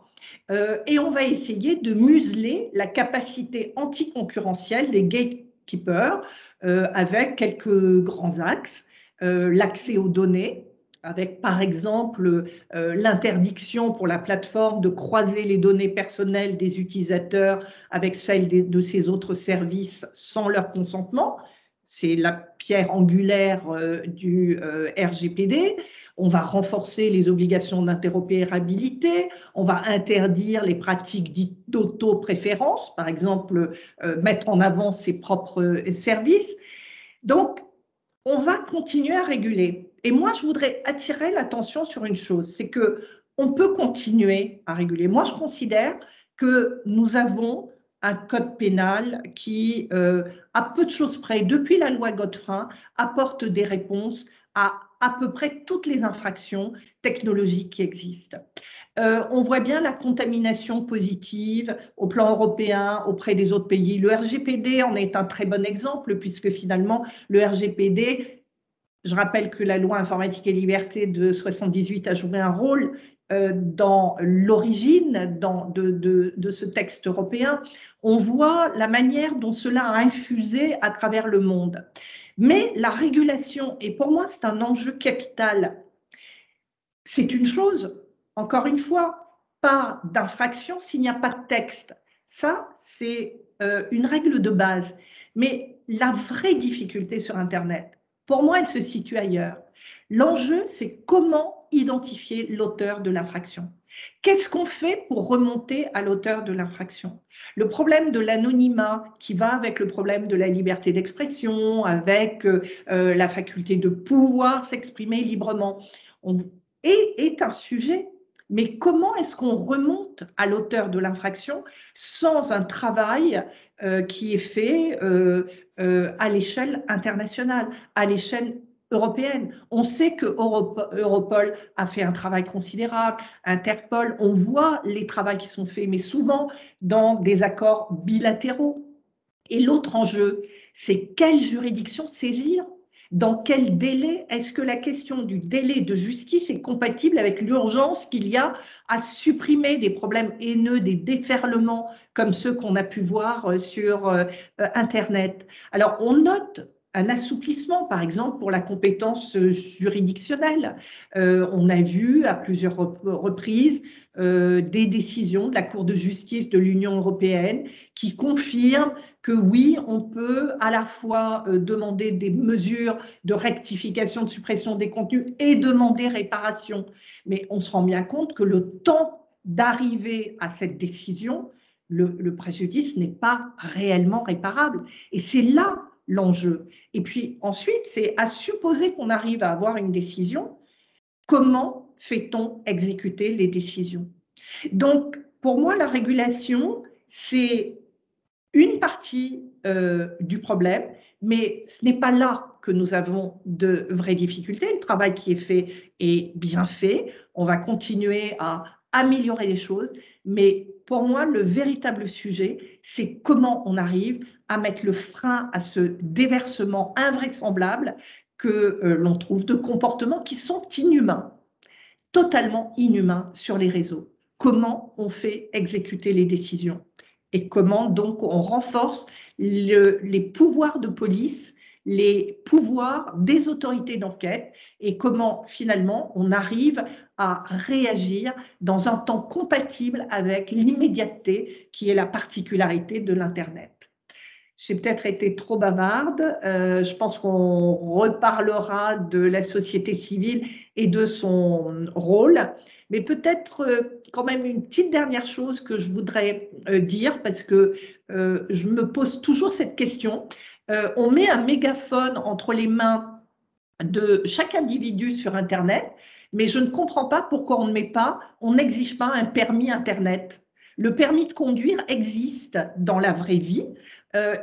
et on va essayer de museler la capacité anticoncurrentielle des gatekeepers avec quelques grands axes. L'accès aux données, avec par exemple l'interdiction pour la plateforme de croiser les données personnelles des utilisateurs avec celles de ces autres services sans leur consentement. C'est la pierre angulaire du RGPD. On va renforcer les obligations d'interopérabilité, on va interdire les pratiques dites d'auto-préférence, par exemple mettre en avant ses propres services. Donc, on va continuer à réguler. Et moi, je voudrais attirer l'attention sur une chose, c'est qu'on peut continuer à réguler. Moi, je considère que nous avons un code pénal qui, à peu de choses près, depuis la loi Godefroy, apporte des réponses à peu près toutes les infractions technologiques qui existent. On voit bien la contamination positive au plan européen auprès des autres pays. Le RGPD en est un très bon exemple puisque finalement, le RGPD, je rappelle que la loi informatique et liberté de 78 a joué un rôle dans l'origine de ce texte européen. On voit la manière dont cela a infusé à travers le monde. Mais la régulation, et pour moi c'est un enjeu capital, c'est une chose, encore une fois, pas d'infraction s'il n'y a pas de texte. Ça, c'est une règle de base. Mais la vraie difficulté sur Internet, pour moi, elle se situe ailleurs. L'enjeu, c'est comment identifier l'auteur de l'infraction. Qu'est-ce qu'on fait pour remonter à l'auteur de l'infraction? Le problème de l'anonymat qui va avec le problème de la liberté d'expression, avec la faculté de pouvoir s'exprimer librement, est un sujet. Mais comment est-ce qu'on remonte à l'auteur de l'infraction sans un travail qui est fait à l'échelle internationale, à l'échelle européenne? On sait que Europol a fait un travail considérable, Interpol, on voit les travaux qui sont faits, mais souvent dans des accords bilatéraux. Et l'autre enjeu, c'est quelle juridiction saisir? Dans quel délai? Est-ce que la question du délai de justice est compatible avec l'urgence qu'il y a à supprimer des problèmes haineux, des déferlements comme ceux qu'on a pu voir sur Internet? Alors, on note un assouplissement, par exemple, pour la compétence juridictionnelle. On a vu à plusieurs reprises des décisions de la Cour de justice de l'Union européenne qui confirment que oui, on peut à la fois demander des mesures de rectification, de suppression des contenus et demander réparation. Mais on se rend bien compte que le temps d'arriver à cette décision, le préjudice n'est pas réellement réparable. Et c'est là l'enjeu. Et puis ensuite, c'est à supposer qu'on arrive à avoir une décision, comment fait-on exécuter les décisions? Donc, pour moi, la régulation, c'est une partie du problème, mais ce n'est pas là que nous avons de vraies difficultés. Le travail qui est fait est bien fait. On va continuer à améliorer les choses, mais pour moi, le véritable sujet, c'est comment on arrive à mettre le frein à ce déversement invraisemblable que l'on trouve de comportements qui sont inhumains, totalement inhumains sur les réseaux. Comment on fait exécuter les décisions et comment donc on renforce les pouvoirs de police, les pouvoirs des autorités d'enquête et comment finalement on arrive à réagir dans un temps compatible avec l'immédiateté qui est la particularité de l'Internet. J'ai peut-être été trop bavarde. Je pense qu'on reparlera de la société civile et de son rôle. Mais peut-être quand même une petite dernière chose que je voudrais dire, parce que je me pose toujours cette question. On met un mégaphone entre les mains de chaque individu sur Internet, mais je ne comprends pas pourquoi on n'exige pas un permis Internet. Le permis de conduire existe dans la vraie vie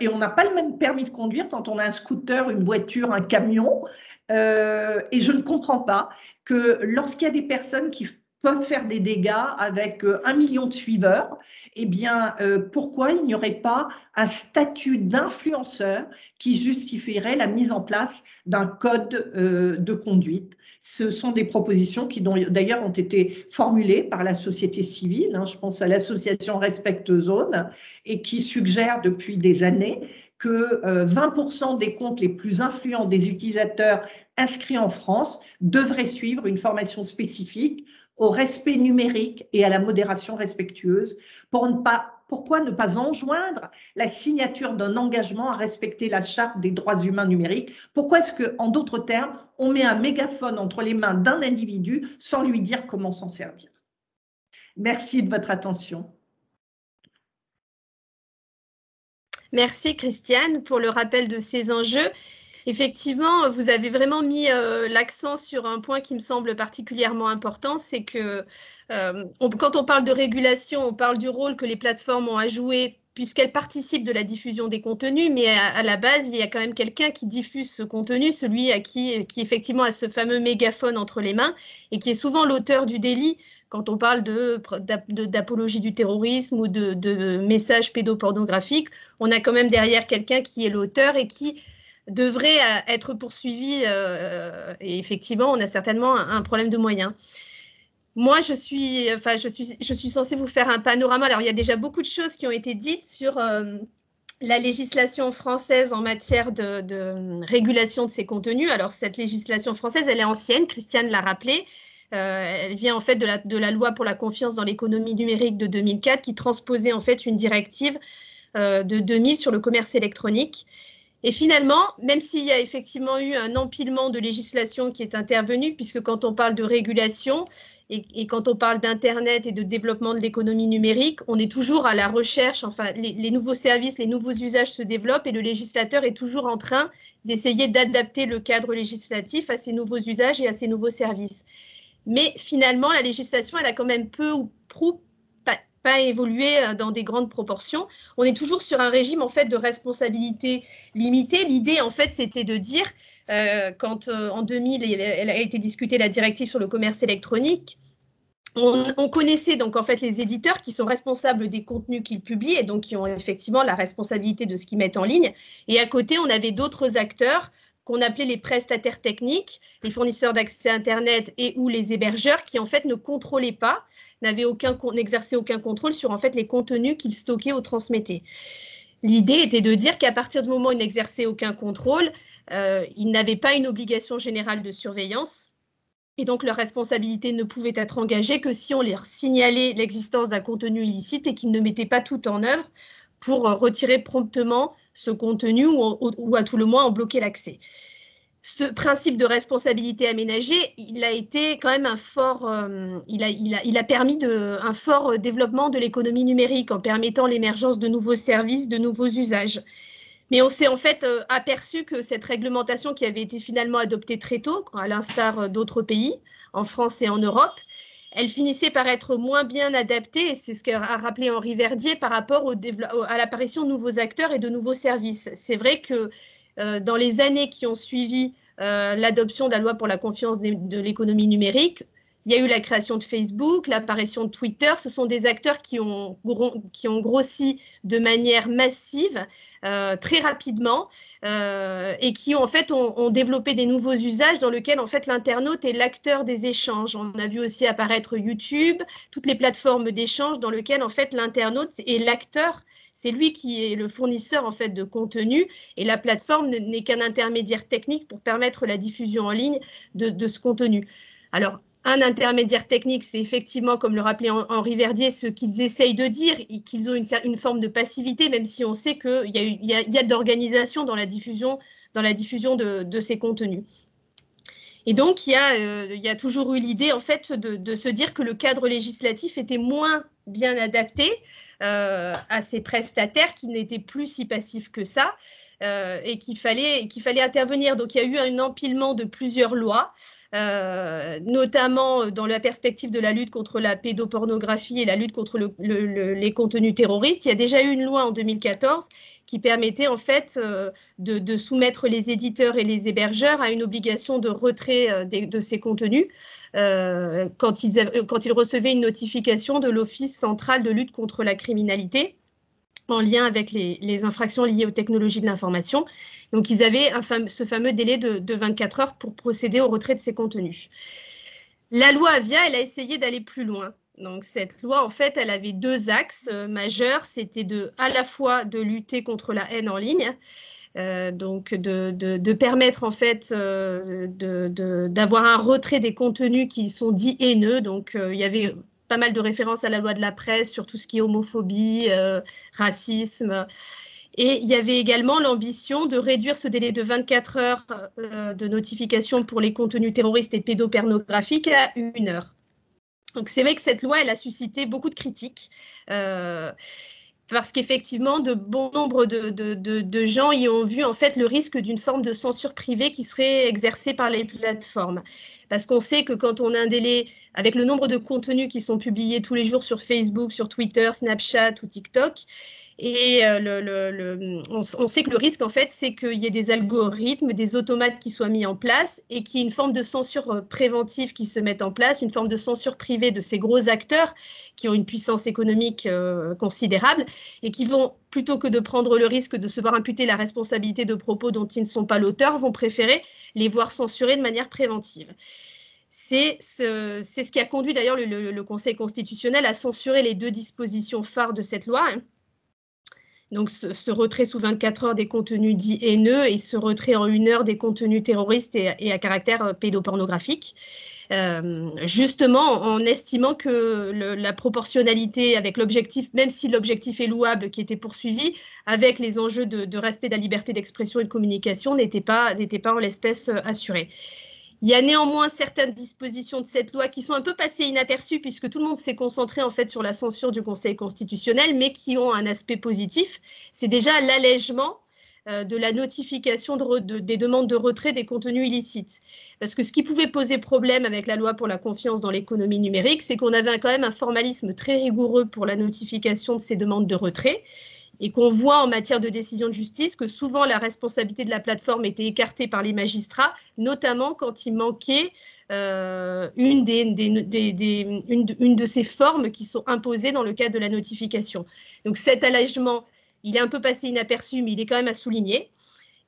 et on n'a pas le même permis de conduire quand on a un scooter, une voiture, un camion. Et je ne comprends pas que lorsqu'il y a des personnes qui peuvent faire des dégâts avec 1 million de suiveurs, eh bien, pourquoi il n'y aurait pas un statut d'influenceur qui justifierait la mise en place d'un code de conduite? Ce sont des propositions qui d'ailleurs ont été formulées par la société civile, hein, je pense à l'association Respect Zone, et qui suggère depuis des années que 20% des comptes les plus influents des utilisateurs inscrits en France devraient suivre une formation spécifique au respect numérique et à la modération respectueuse. Pourquoi ne pas enjoindre la signature d'un engagement à respecter la charte des droits humains numériques? Pourquoi est-ce que, en d'autres termes, on met un mégaphone entre les mains d'un individu sans lui dire comment s'en servir? Merci de votre attention. Merci Christiane pour le rappel de ces enjeux. Effectivement, vous avez vraiment mis l'accent sur un point qui me semble particulièrement important, c'est que quand on parle de régulation, on parle du rôle que les plateformes ont à jouer puisqu'elles participent de la diffusion des contenus, mais à la base, il y a quand même quelqu'un qui diffuse ce contenu, celui qui effectivement a ce fameux mégaphone entre les mains et qui est souvent l'auteur du délit quand on parle d'apologie du terrorisme ou de messages pédopornographiques. On a quand même derrière quelqu'un qui est l'auteur et qui devrait être poursuivi et effectivement, on a certainement un problème de moyens. Moi, je suis censée vous faire un panorama. Alors, il y a déjà beaucoup de choses qui ont été dites sur la législation française en matière de régulation de ces contenus. Alors, cette législation française, elle est ancienne, Christiane l'a rappelé. Elle vient en fait de la loi pour la confiance dans l'économie numérique de 2004 qui transposait en fait une directive de 2000 sur le commerce électronique. Et finalement, même s'il y a effectivement eu un empilement de législation qui est intervenu, puisque quand on parle de régulation et quand on parle d'Internet et de développement de l'économie numérique, on est toujours à la recherche, enfin, les nouveaux services, les nouveaux usages se développent et le législateur est toujours en train d'essayer d'adapter le cadre législatif à ces nouveaux usages et à ces nouveaux services. Mais finalement, la législation, elle a quand même peu ou prou pas évolué dans des grandes proportions. On est toujours sur un régime en fait de responsabilité limitée. L'idée en fait c'était de dire quand en 2000 elle a été discutée la directive sur le commerce électronique, on connaissait donc en fait les éditeurs qui sont responsables des contenus qu'ils publient et donc qui ont effectivement la responsabilité de ce qu'ils mettent en ligne. Et à côté on avait d'autres acteurs qu'on appelait les prestataires techniques, les fournisseurs d'accès Internet et ou les hébergeurs qui en fait ne contrôlaient pas, n'exerçaient aucun contrôle sur en fait les contenus qu'ils stockaient ou transmettaient. L'idée était de dire qu'à partir du moment où ils n'exerçaient aucun contrôle, ils n'avaient pas une obligation générale de surveillance. Et donc, leur responsabilité ne pouvait être engagée que si on leur signalait l'existence d'un contenu illicite et qu'ils ne mettaient pas tout en œuvre pour retirer promptement ce contenu ou à tout le moins en bloquer l'accès. Ce principe de responsabilité aménagée, il a été quand même un fort, il a permis un fort développement de l'économie numérique en permettant l'émergence de nouveaux services, de nouveaux usages. Mais on s'est en fait aperçu que cette réglementation qui avait été finalement adoptée très tôt, à l'instar d'autres pays, en France et en Europe, elle finissait par être moins bien adaptée, et c'est ce qu'a rappelé Henri Verdier, par rapport à l'apparition de nouveaux acteurs et de nouveaux services. C'est vrai que dans les années qui ont suivi l'adoption de la loi pour la confiance de l'économie numérique, il y a eu la création de Facebook, l'apparition de Twitter. Ce sont des acteurs qui ont grossi de manière massive, très rapidement, et qui en fait ont développé des nouveaux usages dans lesquels en fait l'internaute est l'acteur des échanges. On a vu aussi apparaître YouTube, toutes les plateformes d'échange dans lesquelles en fait l'internaute est l'acteur. C'est lui qui est le fournisseur en fait de contenu, et la plateforme n'est qu'un intermédiaire technique pour permettre la diffusion en ligne de ce contenu. Alors, un intermédiaire technique, c'est effectivement, comme le rappelait Henri Verdier, ce qu'ils essayent de dire, qu'ils ont une forme de passivité, même si on sait qu'il y a de l'organisation dans la diffusion de ces contenus. Et donc, il y a toujours eu l'idée, en fait, de se dire que le cadre législatif était moins bien adapté à ces prestataires qui n'étaient plus si passifs que ça, et qu'il fallait intervenir. Donc, il y a eu un empilement de plusieurs lois, notamment dans la perspective de la lutte contre la pédopornographie et la lutte contre les contenus terroristes. Il y a déjà eu une loi en 2014 qui permettait en fait de soumettre les éditeurs et les hébergeurs à une obligation de retrait de ces contenus quand ils recevaient une notification de l'Office central de lutte contre la criminalité en lien avec les infractions liées aux technologies de l'information. Donc, ils avaient ce fameux délai de 24 heures pour procéder au retrait de ces contenus. La loi Avia, elle a essayé d'aller plus loin. Donc, cette loi, en fait, elle avait deux axes majeurs. C'était à la fois de lutter contre la haine en ligne, donc de permettre, en fait, d'avoir un retrait des contenus qui sont dits haineux. Donc, il y avait pas mal de références à la loi de la presse sur tout ce qui est homophobie, racisme. Et il y avait également l'ambition de réduire ce délai de 24 heures de notification pour les contenus terroristes et pédopornographiques à 1 heure. Donc c'est vrai que cette loi, elle a suscité beaucoup de critiques, parce qu'effectivement, de bon nombre de gens y ont vu en fait le risque d'une forme de censure privée qui serait exercée par les plateformes. Parce qu'on sait que quand on a un délai, avec le nombre de contenus qui sont publiés tous les jours sur Facebook, sur Twitter, Snapchat ou TikTok, et on sait que le risque, en fait, c'est qu'il y ait des algorithmes, des automates qui soient mis en place et qu'il y ait une forme de censure préventive qui se mette en place, une forme de censure privée de ces gros acteurs qui ont une puissance économique considérable et qui vont, plutôt que de prendre le risque de se voir imputer la responsabilité de propos dont ils ne sont pas l'auteur, vont préférer les voir censurés de manière préventive. C'est ce qui a conduit d'ailleurs le Conseil constitutionnel à censurer les deux dispositions phares de cette loi, hein. Donc, ce retrait sous 24 heures des contenus dits haineux et ce retrait en 1 heure des contenus terroristes et à caractère pédopornographique, justement en estimant que la proportionnalité avec l'objectif, même si l'objectif est louable qui était poursuivi, avec les enjeux de respect de la liberté d'expression et de communication n'était pas en l'espèce assurée. Il y a néanmoins certaines dispositions de cette loi qui sont un peu passées inaperçues puisque tout le monde s'est concentré en fait sur la censure du Conseil constitutionnel, mais qui ont un aspect positif. C'est déjà l'allègement de la notification des demandes de retrait des contenus illicites. Parce que ce qui pouvait poser problème avec la loi pour la confiance dans l'économie numérique, c'est qu'on avait quand même un formalisme très rigoureux pour la notification de ces demandes de retrait, et qu'on voit en matière de décision de justice que souvent la responsabilité de la plateforme était écartée par les magistrats, notamment quand il manquait une de ces formes qui sont imposées dans le cadre de la notification. Donc cet allègement, il est un peu passé inaperçu, mais il est quand même à souligner.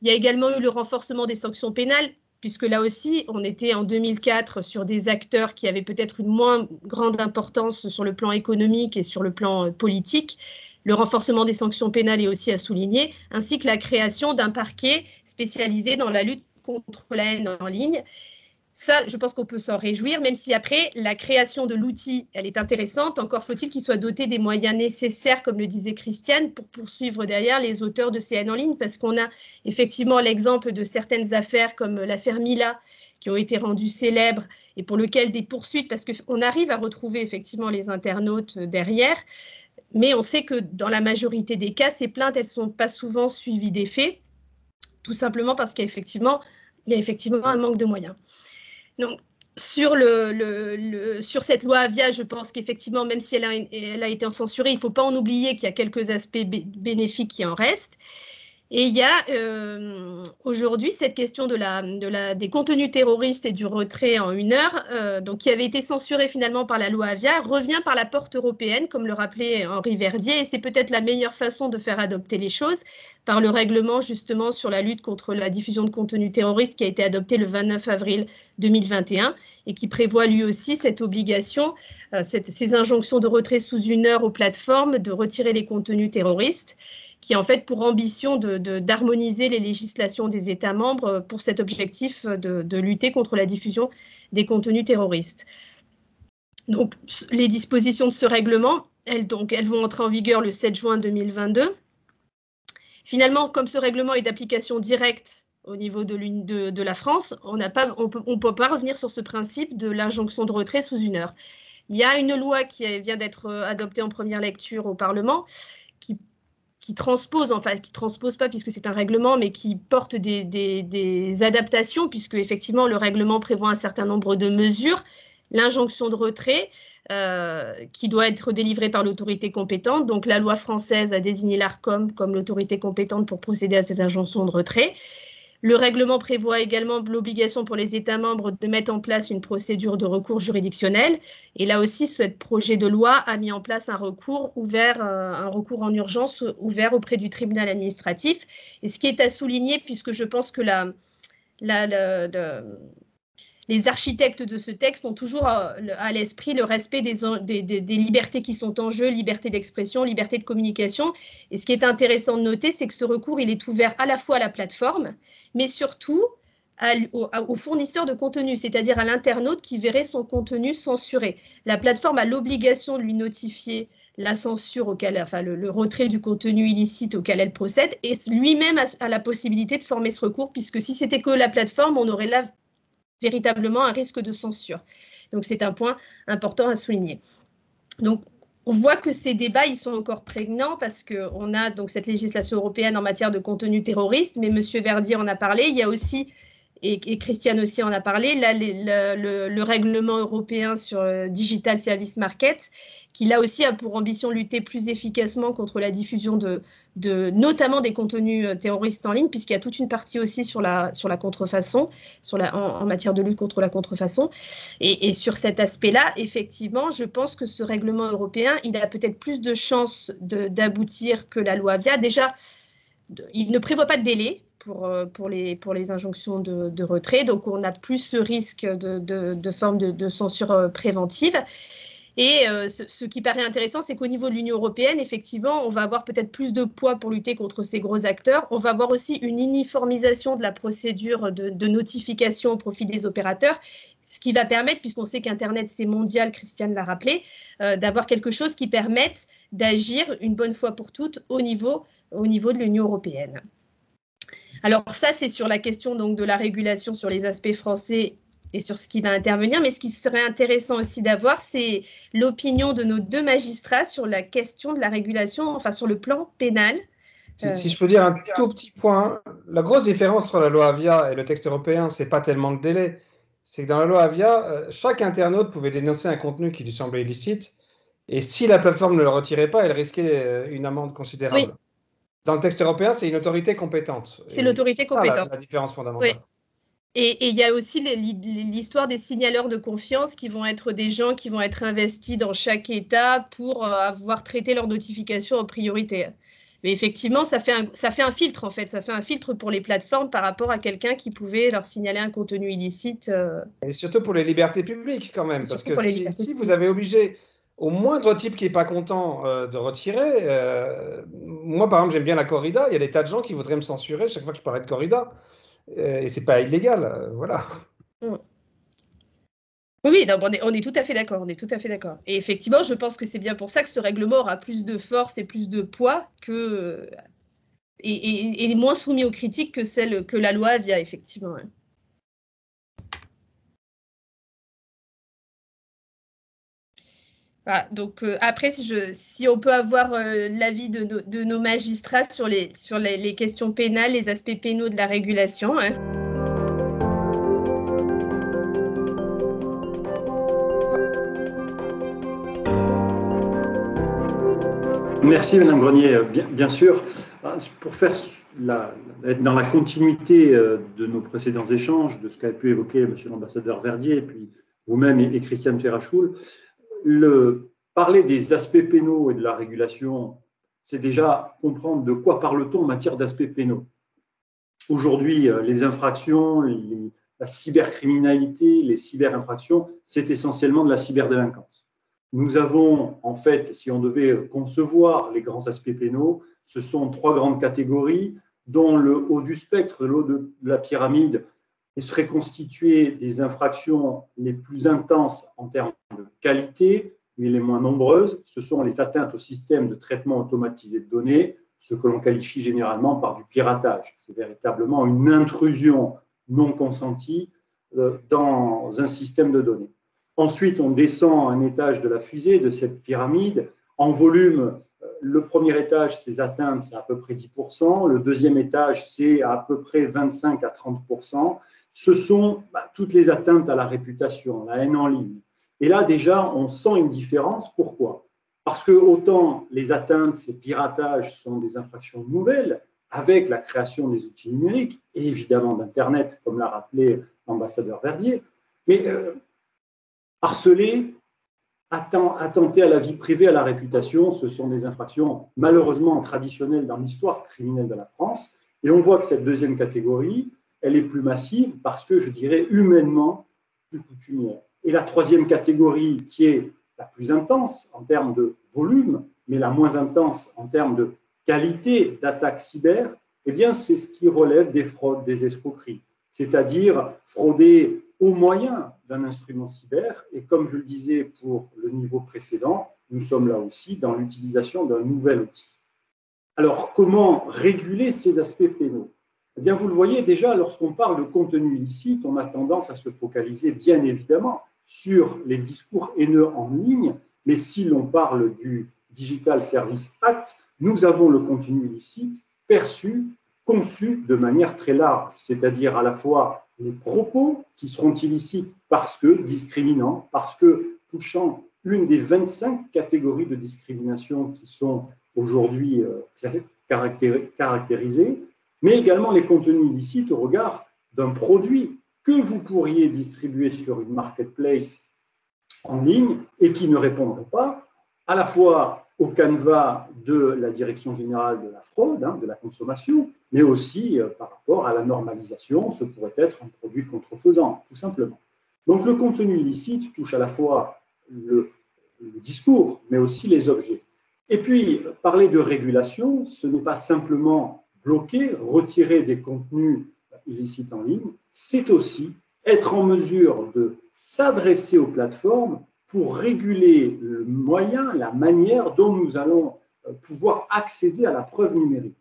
Il y a également eu le renforcement des sanctions pénales, puisque là aussi, on était en 2004 sur des acteurs qui avaient peut-être une moins grande importance sur le plan économique et sur le plan politique. Le renforcement des sanctions pénales est aussi à souligner, ainsi que la création d'un parquet spécialisé dans la lutte contre la haine en ligne. Ça, je pense qu'on peut s'en réjouir, même si après, la création de l'outil, elle est intéressante. Encore faut-il qu'il soit doté des moyens nécessaires, comme le disait Christiane, pour poursuivre derrière les auteurs de ces haines en ligne, parce qu'on a effectivement l'exemple de certaines affaires comme l'affaire Mila, qui ont été rendues célèbres et pour lequel des poursuites, parce qu'on arrive à retrouver effectivement les internautes derrière, mais on sait que dans la majorité des cas, ces plaintes, elles ne sont pas souvent suivies des faits, tout simplement parce qu'il y a effectivement un manque de moyens. Donc, sur cette loi Avia, je pense qu'effectivement, même si elle a été censurée, il ne faut pas en oublier qu'il y a quelques aspects bénéfiques qui en restent. Et il y a aujourd'hui cette question des contenus terroristes et du retrait en 1 heure, donc qui avait été censuré finalement par la loi Avia, revient par la porte européenne, comme le rappelait Henri Verdier, et c'est peut-être la meilleure façon de faire adopter les choses, par le règlement justement sur la lutte contre la diffusion de contenus terroristes qui a été adopté le 29 avril 2021 et qui prévoit lui aussi cette obligation, ces injonctions de retrait sous 1 heure aux plateformes, de retirer les contenus terroristes, qui a en fait pour ambition d'harmoniser les législations des États membres pour cet objectif de lutter contre la diffusion des contenus terroristes. Donc, les dispositions de ce règlement, elles vont entrer en vigueur le 7 juin 2022. Finalement, comme ce règlement est d'application directe au niveau de la France, on ne peut pas revenir sur ce principe de l'injonction de retrait sous 1 heure. Il y a une loi qui vient d'être adoptée en première lecture au Parlement, qui transpose, enfin qui transpose pas puisque c'est un règlement, mais qui porte des adaptations, puisque effectivement le règlement prévoit un certain nombre de mesures, l'injonction de retrait qui doit être délivrée par l'autorité compétente. Donc la loi française a désigné l'ARCOM comme l'autorité compétente pour procéder à ces injonctions de retrait. Le règlement prévoit également l'obligation pour les États membres de mettre en place une procédure de recours juridictionnel. Et là aussi, ce projet de loi a mis en place un recours en urgence ouvert auprès du tribunal administratif. Et ce qui est à souligner, puisque je pense que les architectes de ce texte ont toujours à l'esprit le respect des libertés qui sont en jeu, liberté d'expression, liberté de communication. Et ce qui est intéressant de noter, c'est que ce recours, il est ouvert à la fois à la plateforme, mais surtout aux fournisseurs de contenu, c'est-à-dire à l'internaute qui verrait son contenu censuré. La plateforme a l'obligation de lui notifier la censure le retrait du contenu illicite auquel elle procède, et lui-même a la possibilité de former ce recours, puisque si c'était que la plateforme, on aurait là véritablement un risque de censure. Donc, c'est un point important à souligner. Donc, on voit que ces débats, ils sont encore prégnants parce qu'on a donc cette législation européenne en matière de contenu terroriste, mais M. Verdier en a parlé. Il y a aussi, et Christiane aussi en a parlé, là, le règlement européen sur Digital Service Market, qui là aussi a pour ambition de lutter plus efficacement contre la diffusion notamment des contenus terroristes en ligne, puisqu'il y a toute une partie aussi sur la contrefaçon, en matière de lutte contre la contrefaçon. Et sur cet aspect-là, effectivement, je pense que ce règlement européen, il a peut-être plus de chances d'aboutir que la loi Avia. Déjà, il ne prévoit pas de délai pour les injonctions de retrait, donc on a plus ce risque de forme de censure préventive. Et ce qui paraît intéressant, c'est qu'au niveau de l'Union européenne, effectivement, on va avoir peut-être plus de poids pour lutter contre ces gros acteurs. On va avoir aussi une uniformisation de la procédure de notification au profit des opérateurs, ce qui va permettre, puisqu'on sait qu'Internet, c'est mondial, Christiane l'a rappelé, d'avoir quelque chose qui permette d'agir une bonne fois pour toutes au niveau de l'Union européenne. Alors ça, c'est sur la question donc, de la régulation sur les aspects français et sur ce qui va intervenir. Mais ce qui serait intéressant aussi d'avoir, c'est l'opinion de nos 2 magistrats sur la question de la régulation, enfin sur le plan pénal. Si je peux dire un tout petit point, la grosse différence entre la loi Avia et le texte européen, ce n'est pas tellement le délai. C'est que dans la loi Avia, chaque internaute pouvait dénoncer un contenu qui lui semblait illicite. Et si la plateforme ne le retirait pas, elle risquait une amende considérable. Oui. Dans le texte européen, c'est une autorité compétente. C'est l'autorité compétente. La différence fondamentale. Oui. Et il y a aussi l'histoire des signaleurs de confiance qui vont être des gens qui vont être investis dans chaque État pour avoir traité leurs notifications en priorité. Mais effectivement, ça fait un filtre, en fait. Ça fait un filtre pour les plateformes par rapport à quelqu'un qui pouvait leur signaler un contenu illicite. Et surtout pour les libertés publiques, quand même. Parce que si vous avez obligé au moindre type qui n'est pas content de retirer, moi par exemple j'aime bien la corrida, il y a des tas de gens qui voudraient me censurer chaque fois que je parlais de corrida, et c'est pas illégal, voilà. Oui, non, on est tout à fait d'accord, on est tout à fait d'accord. Et effectivement, je pense que c'est bien pour ça que ce règlement aura plus de force et plus de poids que et moins soumis aux critiques que celle que la loi Avia, effectivement. Ouais. Voilà, donc après, si on peut avoir l'avis de nos magistrats sur les questions pénales, les aspects pénaux de la régulation. Hein. Merci Madame Grenier, bien sûr. Pour faire être dans la continuité de nos précédents échanges, de ce qu'a pu évoquer Monsieur l'ambassadeur Verdier, et puis vous-même et Christiane Ferrachoul, parler des aspects pénaux et de la régulation, c'est déjà comprendre de quoi parle-t-on en matière d'aspects pénaux. Aujourd'hui, les infractions, la cybercriminalité, les cyberinfractions, c'est essentiellement de la cyberdélinquance. Nous avons, en fait, si on devait concevoir les grands aspects pénaux, ce sont 3 grandes catégories, dont le haut du spectre, le haut de la pyramide, serait constitué des infractions les plus intenses en termes de qualité, mais les moins nombreuses. Ce sont les atteintes au système de traitement automatisé de données, ce que l'on qualifie généralement par du piratage. C'est véritablement une intrusion non consentie dans un système de données. Ensuite, on descend un étage de la fusée, de cette pyramide. En volume, le premier étage, ces atteintes, c'est à peu près 10%. Le deuxième étage, c'est à peu près 25 à 30%. Ce sont toutes les atteintes à la réputation, la haine en ligne. Et là, déjà, on sent une différence. Pourquoi ? Parce que autant les atteintes, ces piratages sont des infractions nouvelles, avec la création des outils numériques, et évidemment d'Internet, comme l'a rappelé l'ambassadeur Verdier, mais harceler, attenter à la vie privée, à la réputation, ce sont des infractions malheureusement traditionnelles dans l'histoire criminelle de la France. Et on voit que cette deuxième catégorie, elle est plus massive parce que, je dirais, humainement plus coutumière. Et la troisième catégorie, qui est la plus intense en termes de volume, mais la moins intense en termes de qualité d'attaque cyber, eh bien, c'est ce qui relève des fraudes, des escroqueries, c'est-à-dire frauder au moyen d'un instrument cyber. Et comme je le disais pour le niveau précédent, nous sommes là aussi dans l'utilisation d'un nouvel outil. Alors, comment réguler ces aspects pénaux ? Eh bien, vous le voyez déjà, lorsqu'on parle de contenu illicite, on a tendance à se focaliser, bien évidemment, sur les discours haineux en ligne, mais si l'on parle du Digital Service Act, nous avons le contenu illicite perçu, conçu de manière très large, c'est-à-dire à la fois les propos qui seront illicites parce que discriminants, parce que touchant une des 25 catégories de discrimination qui sont aujourd'hui caractérisées, mais également les contenus illicites au regard d'un produit que vous pourriez distribuer sur une marketplace en ligne et qui ne répondrait pas à la fois au canevas de la Direction générale de la fraude, de la consommation, mais aussi par rapport à la normalisation, ce pourrait être un produit contrefaisant, tout simplement. Donc le contenu illicite touche à la fois le discours, mais aussi les objets. Et puis, parler de régulation, ce n'est pas simplement bloquer, retirer des contenus illicites en ligne, c'est aussi être en mesure de s'adresser aux plateformes pour réguler le moyen, la manière dont nous allons pouvoir accéder à la preuve numérique.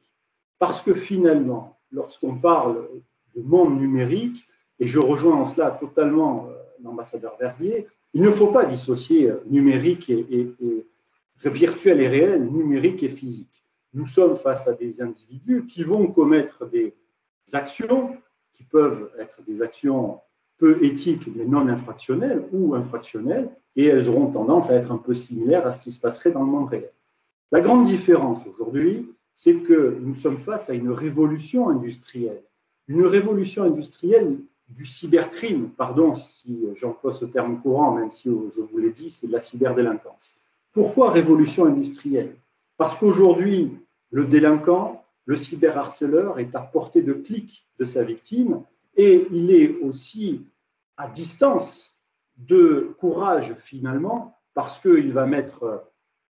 Parce que finalement, lorsqu'on parle de monde numérique, et je rejoins en cela totalement l'ambassadeur Verdier, il ne faut pas dissocier numérique et virtuel et réel, numérique et physique. Nous sommes face à des individus qui vont commettre des actions qui peuvent être des actions peu éthiques mais non infractionnelles ou infractionnelles, et elles auront tendance à être un peu similaires à ce qui se passerait dans le monde réel. La grande différence aujourd'hui, c'est que nous sommes face à une révolution industrielle du cybercrime, pardon si j'emploie ce terme courant, même si je vous l'ai dit, c'est de la cyberdélinquance. Pourquoi révolution industrielle ? Parce qu'aujourd'hui, le délinquant, le cyberharceleur est à portée de clic de sa victime et il est aussi à distance de courage finalement parce qu'il va mettre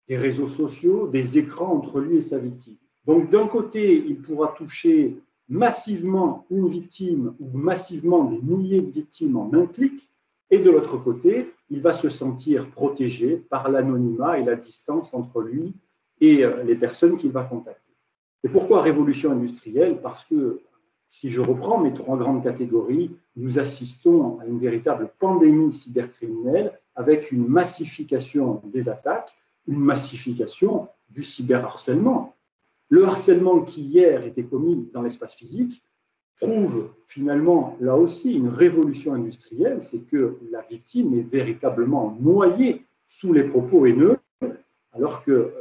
des réseaux sociaux, des écrans entre lui et sa victime. Donc, d'un côté, il pourra toucher massivement une victime ou massivement des milliers de victimes en un clic, et de l'autre côté, il va se sentir protégé par l'anonymat et la distance entre lui et les personnes qu'il va contacter. Et pourquoi révolution industrielle? Parce que, si je reprends mes 3 grandes catégories, nous assistons à une véritable pandémie cybercriminelle avec une massification des attaques, une massification du cyberharcèlement. Le harcèlement qui hier était commis dans l'espace physique prouve finalement là aussi une révolution industrielle, c'est que la victime est véritablement noyée sous les propos haineux, alors que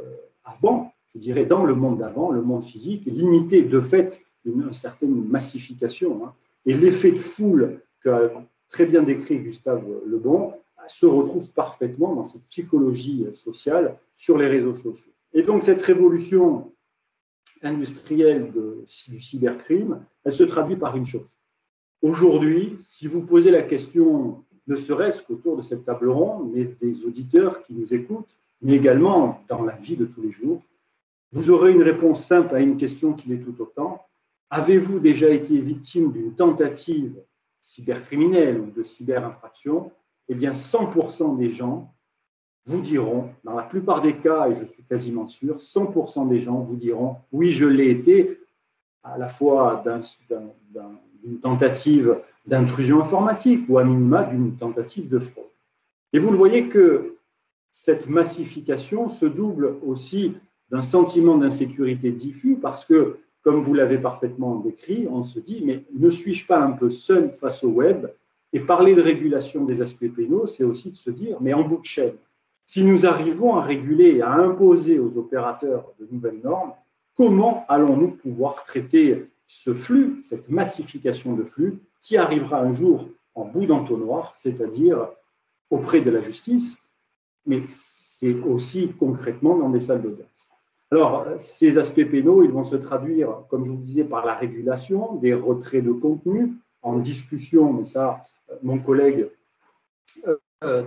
avant, je dirais dans le monde d'avant, le monde physique limitait de fait une certaine massification. Et l'effet de foule qu'a très bien décrit Gustave Le Bon se retrouve parfaitement dans cette psychologie sociale sur les réseaux sociaux. Et donc cette révolution industrielle du cybercrime, elle se traduit par une chose. Aujourd'hui, si vous posez la question, ne serait-ce qu'autour de cette table ronde, mais des auditeurs qui nous écoutent, mais également dans la vie de tous les jours, vous aurez une réponse simple à une question qui l'est tout autant. Avez-vous déjà été victime d'une tentative cybercriminelle ou de cyberinfraction? Eh bien, 100% des gens vous diront, dans la plupart des cas, et je suis quasiment sûr, 100% des gens vous diront « oui, je l'ai été », à la fois d'une tentative d'intrusion informatique ou à minima d'une tentative de fraude. Et vous le voyez que cette massification se double aussi d'un sentiment d'insécurité diffus parce que, comme vous l'avez parfaitement décrit, on se dit « mais ne suis-je pas un peu seul face au web ?» Et parler de régulation des aspects pénaux, c'est aussi de se dire « mais en bout de chaîne ». Si nous arrivons à réguler et à imposer aux opérateurs de nouvelles normes, comment allons-nous pouvoir traiter ce flux, cette massification de flux, qui arrivera un jour en bout d'entonnoir, c'est-à-dire auprès de la justice, mais c'est aussi concrètement dans des salles d'audience. Alors, ces aspects pénaux, ils vont se traduire, comme je vous disais, par la régulation, des retraits de contenu, en discussion, mais ça, mon collègue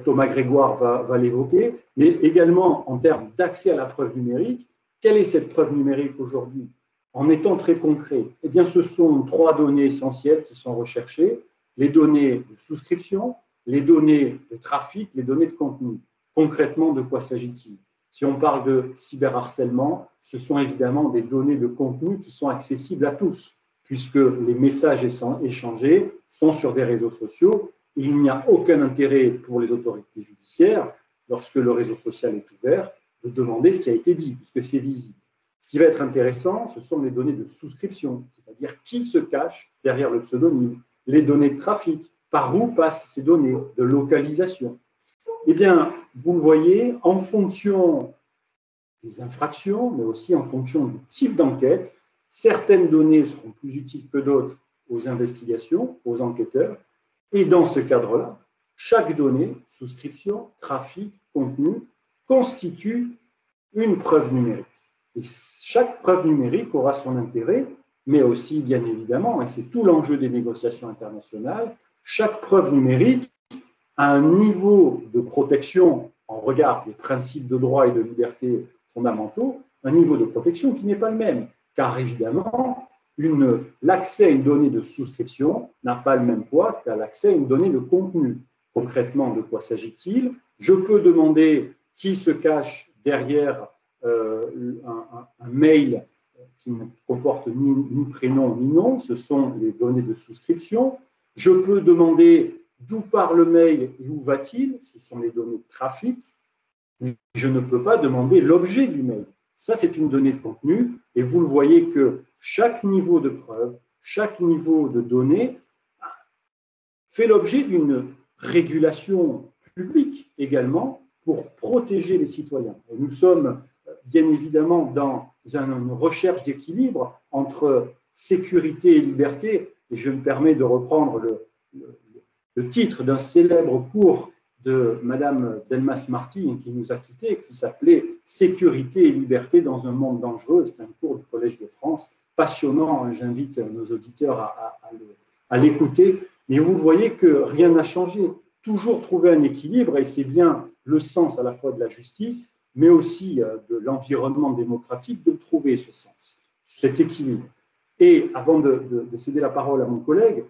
Thomas Grégoire va l'évoquer, mais également en termes d'accès à la preuve numérique. Quelle est cette preuve numérique aujourd'hui? En étant très concret, eh bien, ce sont 3 données essentielles qui sont recherchées, les données de souscription, les données de trafic, les données de contenu. Concrètement, de quoi s'agit-il? Si on parle de cyberharcèlement, ce sont évidemment des données de contenu qui sont accessibles à tous, puisque les messages échangés sont sur des réseaux sociaux. Il n'y a aucun intérêt pour les autorités judiciaires, lorsque le réseau social est ouvert, de demander ce qui a été dit, puisque c'est visible. Ce qui va être intéressant, ce sont les données de souscription, c'est-à-dire qui se cache derrière le pseudonyme, les données de trafic, par où passent ces données, de localisation. Eh bien, vous le voyez, en fonction des infractions, mais aussi en fonction du type d'enquête, certaines données seront plus utiles que d'autres aux investigations, aux enquêteurs. Et dans ce cadre-là, chaque donnée, souscription, trafic, contenu, constitue une preuve numérique. Et chaque preuve numérique aura son intérêt, mais aussi, bien évidemment, et c'est tout l'enjeu des négociations internationales, chaque preuve numérique a un niveau de protection en regard des principes de droit et de liberté fondamentaux, un niveau de protection qui n'est pas le même. Car évidemment, l'accès à une donnée de souscription n'a pas le même poids qu'à l'accès à une donnée de contenu. Concrètement, de quoi s'agit-il? Je peux demander qui se cache derrière un mail qui ne comporte ni prénom ni nom, ce sont les données de souscription. Je peux demander d'où part le mail et où va-t-il, ce sont les données de trafic. Je ne peux pas demander l'objet du mail. Ça, c'est une donnée de contenu, et vous le voyez que chaque niveau de preuve, chaque niveau de données fait l'objet d'une régulation publique également pour protéger les citoyens. Et nous sommes bien évidemment dans une recherche d'équilibre entre sécurité et liberté, et je me permets de reprendre le titre d'un célèbre cours de Madame Delmas-Marty qui nous a quittés, qui s'appelait « Sécurité et liberté dans un monde dangereux ». C'est un cours du Collège de France, passionnant, j'invite nos auditeurs à l'écouter. Mais vous voyez que rien n'a changé, toujours trouver un équilibre, et c'est bien le sens à la fois de la justice, mais aussi de l'environnement démocratique, de trouver ce sens, cet équilibre. Et avant de céder la parole à mon collègue,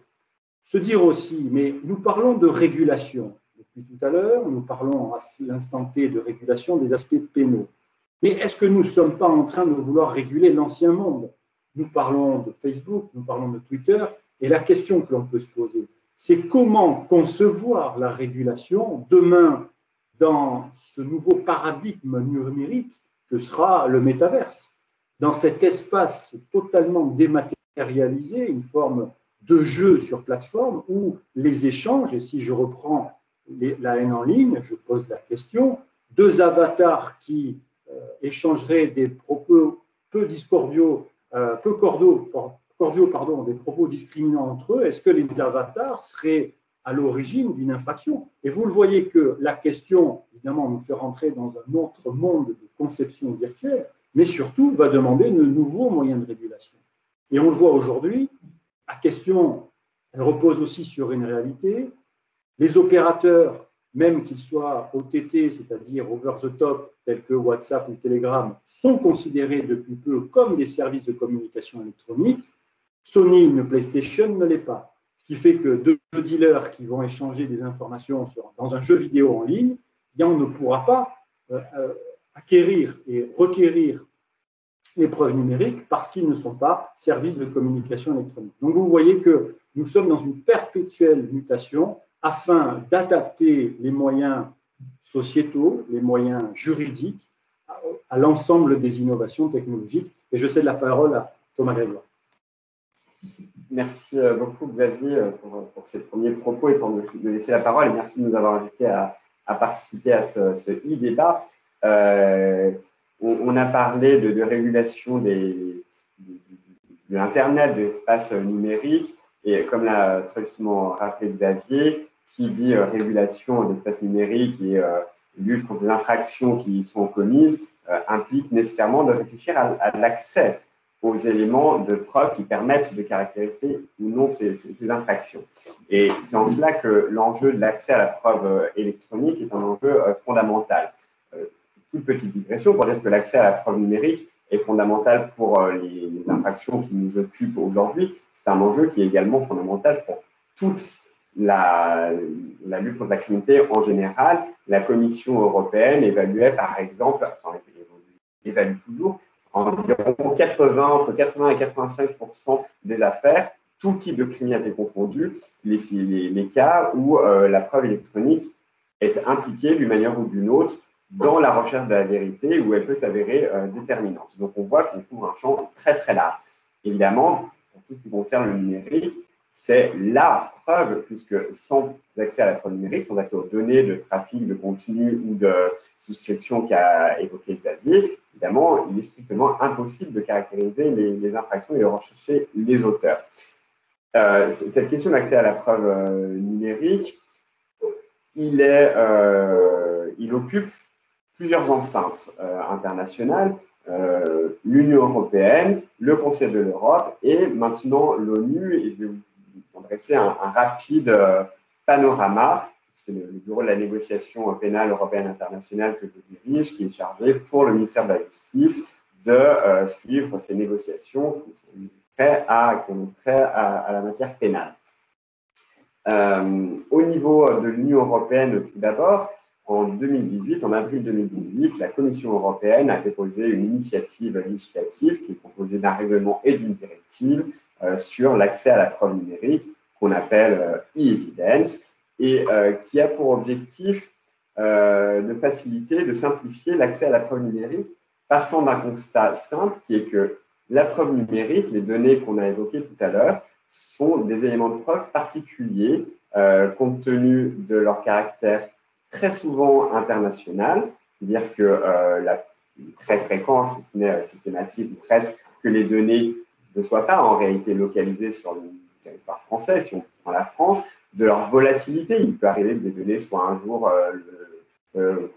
se dire aussi, mais nous parlons de régulation. Depuis tout à l'heure, nous parlons à l'instant T de régulation des aspects pénaux. Mais est-ce que nous ne sommes pas en train de vouloir réguler l'ancien monde? Nous parlons de Facebook, nous parlons de Twitter, et la question que l'on peut se poser, c'est comment concevoir la régulation demain dans ce nouveau paradigme numérique que sera le métaverse, dans cet espace totalement dématérialisé, une forme de jeu sur plateforme où les échanges, et si je reprends la haine en ligne, je pose la question, deux avatars qui échangeraient des propos peu discordiaux, des propos discriminants entre eux, est-ce que les avatars seraient à l'origine d'une infraction? Et vous le voyez que la question, évidemment, nous fait rentrer dans un autre monde de conception virtuelle, mais surtout va demander de nouveaux moyens de régulation. Et on le voit aujourd'hui, la question, elle repose aussi sur une réalité. Les opérateurs, même qu'ils soient OTT, c'est-à-dire over the top, tels que WhatsApp ou Telegram, sont considérés depuis peu comme des services de communication électronique. Sony, une PlayStation, ne l'est pas. Ce qui fait que deux dealers qui vont échanger des informations dans un jeu vidéo en ligne, bien, on ne pourra pas acquérir et requérir les preuves numériques parce qu'ils ne sont pas services de communication électronique. Donc vous voyez que nous sommes dans une perpétuelle mutation afin d'adapter les moyens sociétaux, les moyens juridiques à l'ensemble des innovations technologiques. Et je cède la parole à Thomas Grégoire. Merci beaucoup Xavier pour ces premiers propos et pour me laisser la parole. Et merci de nous avoir invités à participer à ce e-débat. On a parlé de régulation de l'Internet, de l'espace numérique. Et comme l'a très justement rappelé Xavier, qui dit régulation de l'espace numérique et lutte contre les infractions qui sont commises, implique nécessairement de réfléchir à l'accès aux éléments de preuve qui permettent de caractériser ou non ces infractions. Et c'est en cela que l'enjeu de l'accès à la preuve électronique est un enjeu fondamental. Toute petite digression pour dire que l'accès à la preuve numérique est fondamental pour les infractions qui nous occupent aujourd'hui. C'est un enjeu qui est également fondamental pour toute la lutte contre la criminalité en général. La Commission européenne évaluait par exemple, évalue toujours, environ entre 80 et 85% des affaires, tout type de criminalité confondu, les cas où la preuve électronique est impliquée d'une manière ou d'une autre dans la recherche de la vérité, où elle peut s'avérer déterminante. Donc on voit qu'on couvre un champ très très large. Évidemment, pour tout ce qui concerne le numérique, c'est la preuve, puisque sans accès à la preuve numérique, sans accès aux données de trafic, de contenu ou de souscription qu'a évoqué Xavier, évidemment, il est strictement impossible de caractériser les infractions et de rechercher les auteurs. Cette question d'accès à la preuve numérique, il occupe plusieurs enceintes internationales, l'Union européenne, le Conseil de l'Europe et maintenant l'ONU. Et je vais vous dresser un rapide panorama. C'est le bureau de la négociation pénale européenne internationale que je dirige, qui est chargé pour le ministère de la Justice de suivre ces négociations qui sont très à la matière pénale. Au niveau de l'Union européenne, tout d'abord, en avril 2018, la Commission européenne a déposé une initiative législative qui est composée d'un règlement et d'une directive sur l'accès à la preuve numérique, qu'on appelle e-evidence, et qui a pour objectif de faciliter, de simplifier l'accès à la preuve numérique, partant d'un constat simple qui est que la preuve numérique, les données qu'on a évoquées tout à l'heure, sont des éléments de preuve particuliers compte tenu de leur caractère très souvent international, c'est-à-dire que très fréquent, si ce n'est systématique ou presque, que les données ne soient pas en réalité localisées sur le territoire français, si on prend la France, de leur volatilité. Il peut arriver que des données soient un jour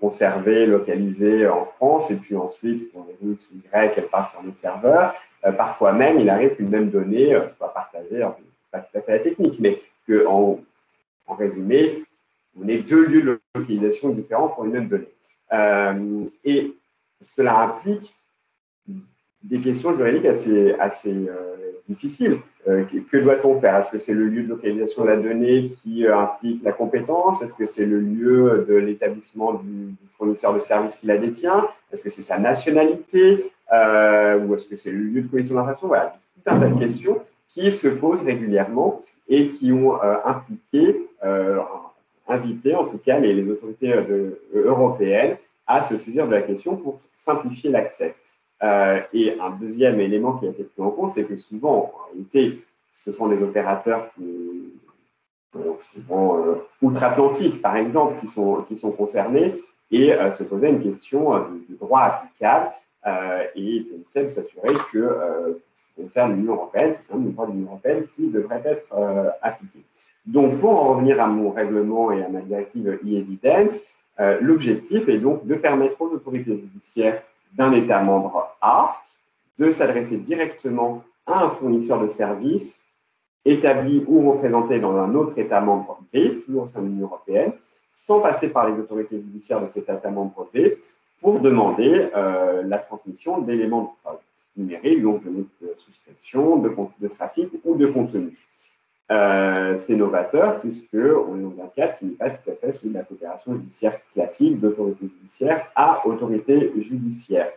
conservées, localisées en France, et puis ensuite, pour les X ou Y, elles partent sur notre serveur. Parfois même, il arrive qu'une même donnée soit partagée, alors, ce n'est pas tout à fait la technique, mais qu'en résumé, on ait deux lieux de géolocalisation différents pour une même donnée. Et cela implique des questions juridiques assez difficiles. Que doit-on faire? Est-ce que c'est le lieu de localisation de la donnée qui implique la compétence? Est-ce que c'est le lieu de l'établissement du fournisseur de service qui la détient? Est-ce que c'est sa nationalité? Ou est-ce que c'est le lieu de collection d'informations? Voilà, tout un tas de questions qui se posent régulièrement et qui ont invité en tout cas les autorités européennes à se saisir de la question pour simplifier l'accès. Et un deuxième élément qui a été pris en compte, c'est que souvent, en réalité, ce sont les opérateurs souvent outre-Atlantique, par exemple, qui sont concernés et se posaient une question du droit applicable. Et il s'agissait de s'assurer que, ce qui concerne l'Union européenne, c'est quand même le droit de l'Union européenne qui devrait être appliqué. Donc, pour en revenir à mon règlement et à ma directive e-evidence, l'objectif est donc de permettre aux autorités judiciaires d'un État membre A de s'adresser directement à un fournisseur de services établi ou représenté dans un autre État membre B, toujours au sein de l'Union européenne, sans passer par les autorités judiciaires de cet État membre B, pour demander la transmission d'éléments de preuve numériques, donc de souscription, de trafic ou de contenu. C'est novateur puisqu'on est dans un cadre qui n'est pas tout à fait celui de la coopération judiciaire classique d'autorité judiciaire à autorité judiciaire.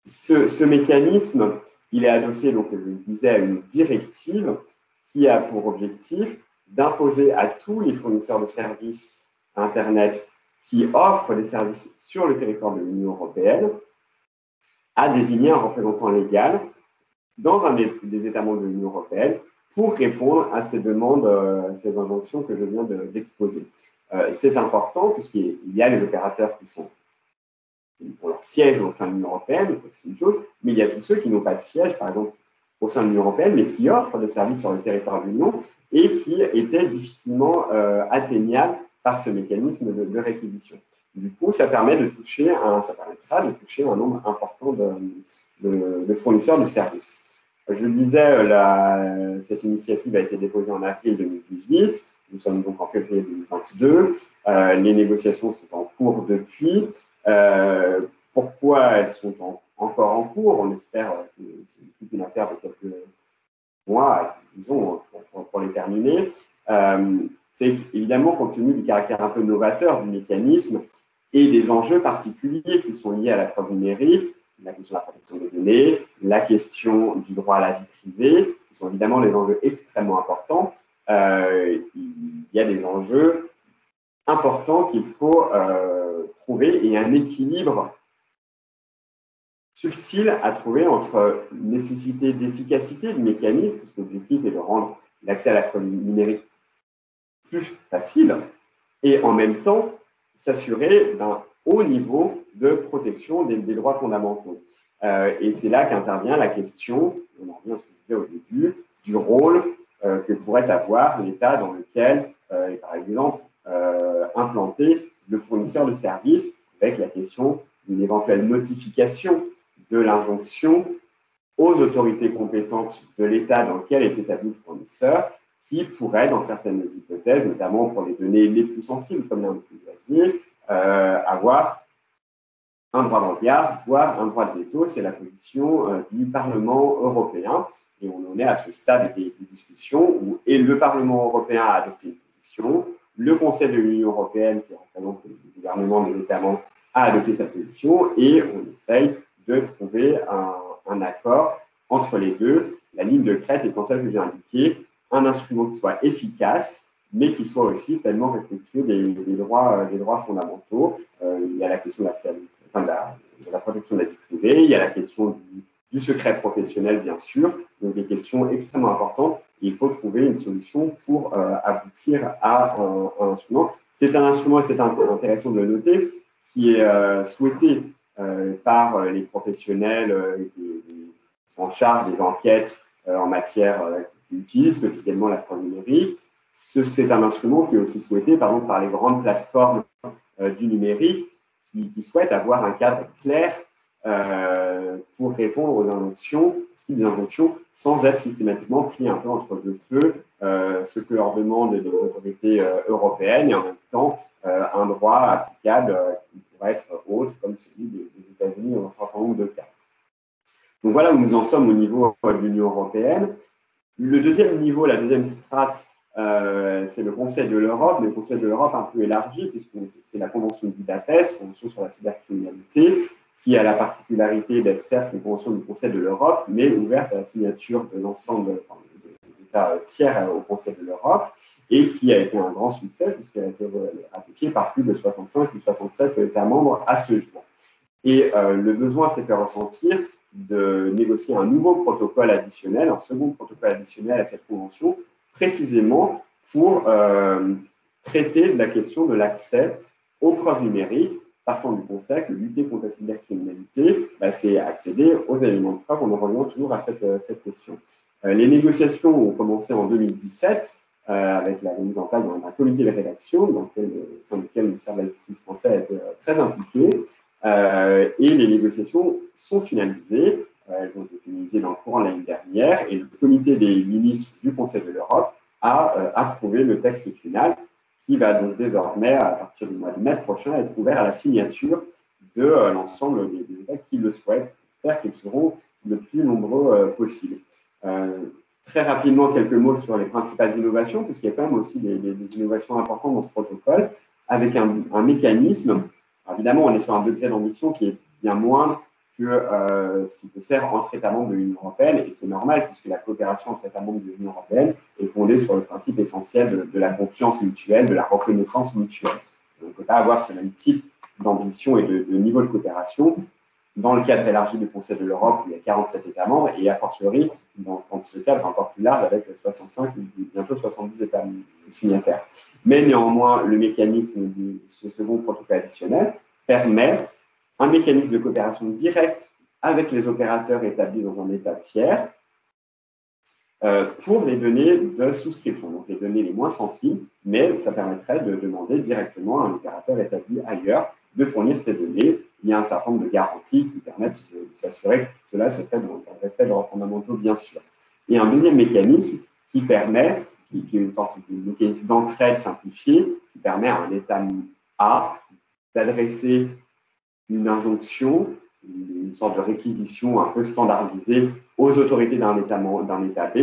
Ce mécanisme, il est adossé, donc, je le disais, à une directive qui a pour objectif d'imposer à tous les fournisseurs de services Internet qui offrent des services sur le territoire de l'Union européenne à désigner un représentant légal dans un des États membres de l'Union européenne pour répondre à ces demandes, ces injonctions que je viens d'exposer. C'est important puisqu'il y a les opérateurs qui ont leur siège au sein de l'Union européenne, c'est une chose, mais il y a tous ceux qui n'ont pas de siège, par exemple, au sein de l'Union européenne, mais qui offrent des services sur le territoire de l'Union et qui étaient difficilement atteignables par ce mécanisme de réquisition. Du coup, ça permettra de toucher un nombre important de fournisseurs de services. Je le disais, cette initiative a été déposée en avril 2018. Nous sommes donc en février 2022. Les négociations sont en cours depuis. Pourquoi elles sont encore en cours? On espère que c'est toute une affaire de quelques mois, disons, pour les terminer. C'est évidemment compte tenu du caractère un peu novateur du mécanisme et des enjeux particuliers qui sont liés à la preuve numérique, la question de la protection des données, la question du droit à la vie privée, qui sont évidemment des enjeux extrêmement importants. Il y a des enjeux importants qu'il faut trouver et un équilibre subtil à trouver entre nécessité d'efficacité du mécanisme, parce que l'objectif est de rendre l'accès à la preuve numérique plus facile, et en même temps s'assurer d'un haut niveau de protection des droits fondamentaux. Et c'est là qu'intervient la question, on en revient à ce que je disais au début, du rôle que pourrait avoir l'État dans lequel est par exemple implanté le fournisseur de services, avec la question d'une éventuelle notification de l'injonction aux autorités compétentes de l'État dans lequel est établi le fournisseur, qui pourrait, dans certaines hypothèses, notamment pour les données les plus sensibles, comme l'individu, avoir un droit de regard, voire un droit de veto. C'est la position du Parlement européen. Et on en est à ce stade des discussions où le Parlement européen a adopté une position, le Conseil de l'Union européenne, qui représente le gouvernement des États membres, a adopté sa position et on essaye de trouver un accord entre les deux. La ligne de crête étant celle que j'ai indiquée, un instrument qui soit efficace, mais qui soit aussi pleinement respectueux des droits fondamentaux. Il y a la question de la protection de la vie privée, il y a la question du secret professionnel, bien sûr, donc des questions extrêmement importantes. Il faut trouver une solution pour aboutir à un instrument. C'est un instrument, et c'est intéressant de le noter, qui est souhaité par les professionnels en charge des enquêtes en matière qui utilisent quotidiennement la preuve numérique. C'est un instrument qui est aussi souhaité par les grandes plateformes du numérique qui souhaitent avoir un cadre clair pour répondre aux injonctions type d'injonction sans être systématiquement pris un peu entre deux feux, ce que leur demandent les autorités européennes et en même temps un droit applicable qui pourrait être autre comme celui des États-Unis dans un certain nombre de cas. Donc voilà où nous en sommes au niveau de l'Union européenne. Le deuxième niveau, la deuxième strate, c'est le Conseil de l'Europe, mais le Conseil de l'Europe un peu élargi, puisque c'est la Convention de Budapest, Convention sur la cybercriminalité, qui a la particularité d'être certes une convention du Conseil de l'Europe, mais ouverte à la signature de l'ensemble des États tiers au Conseil de l'Europe, et qui a été un grand succès, puisqu'elle a été ratifiée par plus de 65 ou 67 États membres à ce jour. Et le besoin s'est fait ressentir de négocier un nouveau protocole additionnel, un second protocole additionnel à cette convention, précisément pour traiter de la question de l'accès aux preuves numériques, partant du constat que lutter contre la cybercriminalité, c'est accéder aux éléments de preuve. On en revient toujours à cette question. Les négociations ont commencé en 2017 avec la mise en place d'un comité de rédaction dans lequel le ministère de la Justice français a été très impliqué. Et les négociations sont finalisées. Elles ont été finalisées dans le courant de l'année dernière et le comité des ministres du Conseil de l'Europe a approuvé le texte final qui va donc désormais, à partir du mois de mai prochain, être ouvert à la signature de l'ensemble des États qui le souhaitent. J'espère qu'ils seront le plus nombreux possible. Très rapidement, quelques mots sur les principales innovations, puisqu'il y a quand même aussi des innovations importantes dans ce protocole, avec un mécanisme. Évidemment, on est sur un degré d'ambition qui est bien moindre que ce qui peut se faire entre États membres de l'Union européenne, et c'est normal puisque la coopération entre États membres de l'Union européenne est fondée sur le principe essentiel de la confiance mutuelle, de la reconnaissance mutuelle. On ne peut pas avoir ce même type d'ambition et de niveau de coopération dans le cadre élargi du Conseil de l'Europe où il y a 47 États membres, et a fortiori dans ce cadre encore plus large avec 65 ou bientôt 70 États signataires. Mais néanmoins, le mécanisme de ce second protocole additionnel permet un mécanisme de coopération directe avec les opérateurs établis dans un État tiers pour les données de souscription, donc les données les moins sensibles, mais ça permettrait de demander directement à un opérateur établi ailleurs de fournir ces données. Il y a un certain nombre de garanties qui permettent de s'assurer que cela se fait dans le respect de leurs fondamentaux, bien sûr. Et un deuxième mécanisme qui permet, qui est une sorte de mécanisme d'entraide simplifié, qui permet à un État A d'adresser une injonction, une sorte de réquisition un peu standardisée aux autorités d'un État B,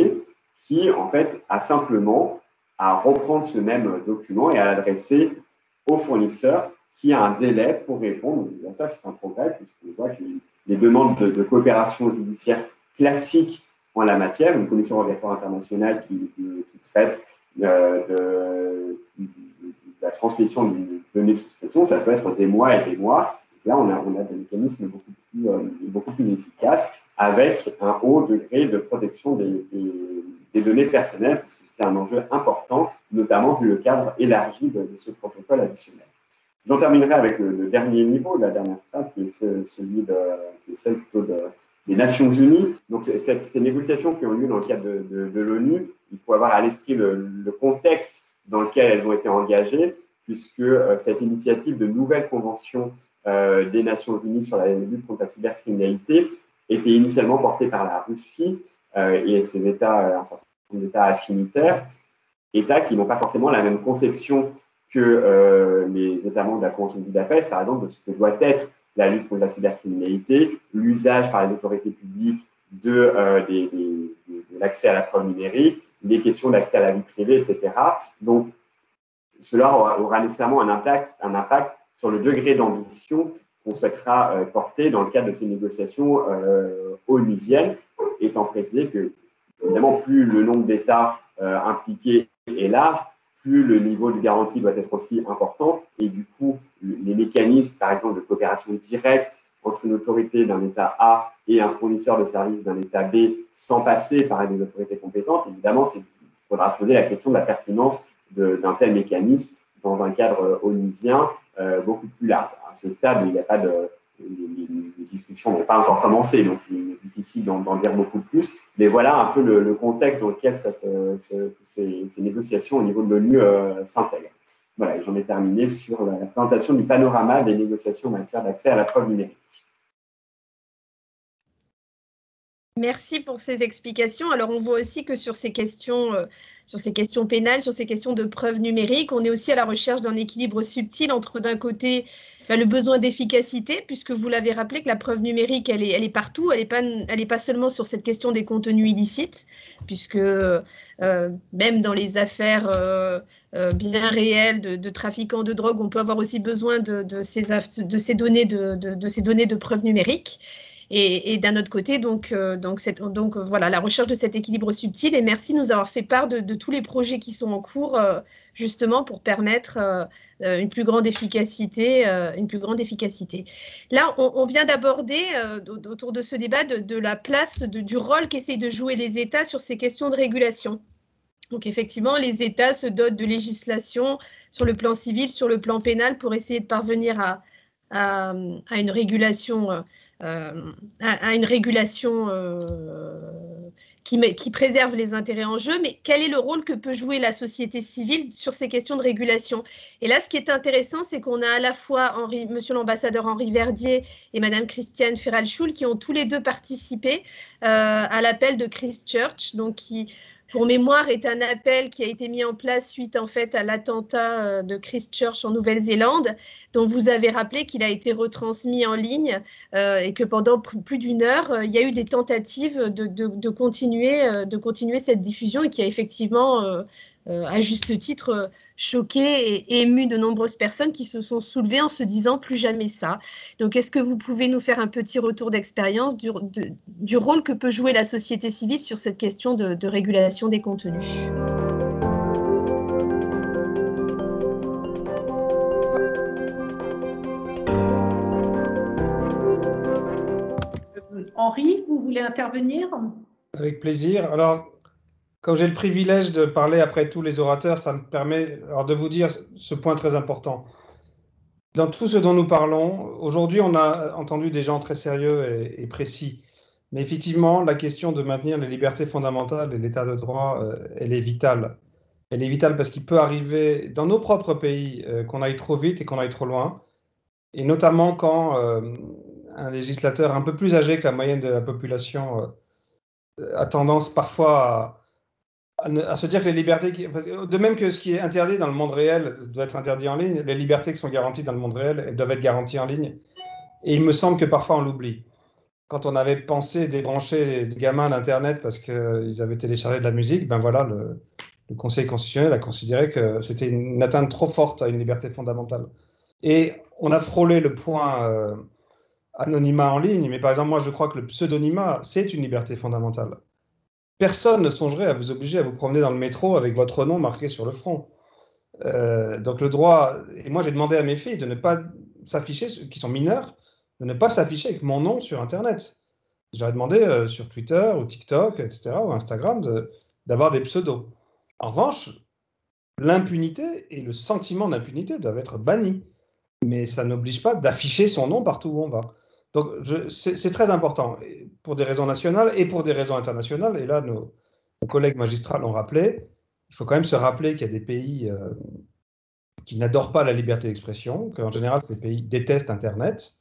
qui en fait a simplement à reprendre ce même document et à l'adresser au fournisseur qui a un délai pour répondre. Et ça, c'est un progrès, puisqu'on voit que les demandes de coopération judiciaire classique en la matière, une commission rogatoire internationale qui traite de la transmission d'une donnée de souscription, ça peut être des mois et des mois. Et là, on a des mécanismes beaucoup plus efficaces avec un haut degré de protection des données personnelles, parce que c'est un enjeu important, notamment vu le cadre élargi de ce protocole additionnel. J'en terminerai avec le dernier niveau, la dernière strate, qui est celle plutôt des Nations Unies. Donc, ces négociations qui ont lieu dans le cadre de l'ONU, il faut avoir à l'esprit le contexte dans lequel elles ont été engagées, puisque cette initiative de nouvelle convention des Nations Unies sur la lutte contre la cybercriminalité était initialement portée par la Russie et ses États, un certain nombre d'États affinitaires, États qui n'ont pas forcément la même conception que les États membres de la Convention de Budapest, par exemple, de ce que doit être la lutte contre la cybercriminalité, l'usage par les autorités publiques de l'accès à la preuve numérique, les questions d'accès à la vie privée, etc. Donc, cela aura nécessairement un impact sur le degré d'ambition qu'on souhaitera porter dans le cadre de ces négociations onusiennes, étant précisé que, évidemment, plus le nombre d'États impliqués est large, plus le niveau de garantie doit être aussi important. Et du coup, les mécanismes, par exemple, de coopération directe entre une autorité d'un État A et un fournisseur de services d'un État B, sans passer par des autorités compétentes, évidemment, il faudra se poser la question de la pertinence d'un tel mécanisme dans un cadre onusien beaucoup plus large. À ce stade, il n'y a pas les discussions n'ont pas encore commencé, donc il est difficile d'en dire beaucoup plus. Mais voilà un peu le contexte dans lequel ces négociations au niveau de l'ONU s'intègrent. Voilà, j'en ai terminé sur la présentation du panorama des négociations en matière d'accès à la preuve numérique. Merci pour ces explications. Alors, on voit aussi que sur ces questions pénales, sur ces questions de preuves numériques, on est aussi à la recherche d'un équilibre subtil entre, d'un côté, le besoin d'efficacité, puisque vous l'avez rappelé que la preuve numérique, elle est partout, elle est pas seulement sur cette question des contenus illicites, puisque même dans les affaires bien réelles de trafiquants de drogue, on peut avoir aussi besoin de ces données de preuve numérique. Et d'un autre côté, donc voilà, la recherche de cet équilibre subtil. Et merci de nous avoir fait part de tous les projets qui sont en cours, justement pour permettre une plus grande efficacité. Là, on vient d'aborder, autour de ce débat, de la place, du rôle qu'essayent de jouer les États sur ces questions de régulation. Donc effectivement, les États se dotent de législation sur le plan civil, sur le plan pénal, pour essayer de parvenir à une régulation, qui préserve les intérêts en jeu. Mais quel est le rôle que peut jouer la société civile sur ces questions de régulation? Et là, ce qui est intéressant, c'est qu'on a à la fois monsieur l'ambassadeur Henri Verdier et madame Christiane Ferral-Schul qui ont tous les deux participé à l'appel de Christchurch, donc qui, pour mémoire, est un appel qui a été mis en place suite en fait à l'attentat de Christchurch en Nouvelle-Zélande, dont vous avez rappelé qu'il a été retransmis en ligne et que pendant plus d'une heure, il y a eu des tentatives de continuer cette diffusion et qui a effectivement, à juste titre, choqué et ému de nombreuses personnes qui se sont soulevées en se disant plus jamais ça. Donc, est-ce que vous pouvez nous faire un petit retour d'expérience du rôle que peut jouer la société civile sur cette question de régulation des contenus? Henri, vous voulez intervenir? Avec plaisir. Alors, comme j'ai le privilège de parler après tous les orateurs, ça me permet alors de vous dire ce point très important. Dans tout ce dont nous parlons, aujourd'hui, on a entendu des gens très sérieux et précis. Mais effectivement, la question de maintenir les libertés fondamentales et l'état de droit, elle est vitale. Elle est vitale parce qu'il peut arriver dans nos propres pays qu'on aille trop vite et qu'on aille trop loin. Et notamment quand un législateur un peu plus âgé que la moyenne de la population a tendance parfois à se dire que les libertés, de même que ce qui est interdit dans le monde réel doit être interdit en ligne, les libertés qui sont garanties dans le monde réel, elles doivent être garanties en ligne. Et il me semble que parfois on l'oublie. Quand on avait pensé débrancher les gamins d'Internet parce qu'ils avaient téléchargé de la musique, ben voilà, le Conseil constitutionnel a considéré que c'était une atteinte trop forte à une liberté fondamentale. Et on a frôlé le point anonymat en ligne, mais par exemple, moi je crois que le pseudonymat, c'est une liberté fondamentale. Personne ne songerait à vous obliger à vous promener dans le métro avec votre nom marqué sur le front. Donc le droit, et moi j'ai demandé à mes filles de ne pas s'afficher, qui sont mineurs, de ne pas s'afficher avec mon nom sur Internet. J'aurais demandé sur Twitter ou TikTok, etc., ou Instagram, d'avoir des pseudos. En revanche, l'impunité et le sentiment d'impunité doivent être bannis. Mais ça n'oblige pas d'afficher son nom partout où on va. Donc, c'est très important, pour des raisons nationales et pour des raisons internationales. Et là, nos collègues magistrats l'ont rappelé. Il faut quand même se rappeler qu'il y a des pays qui n'adorent pas la liberté d'expression, qu'en général, ces pays détestent Internet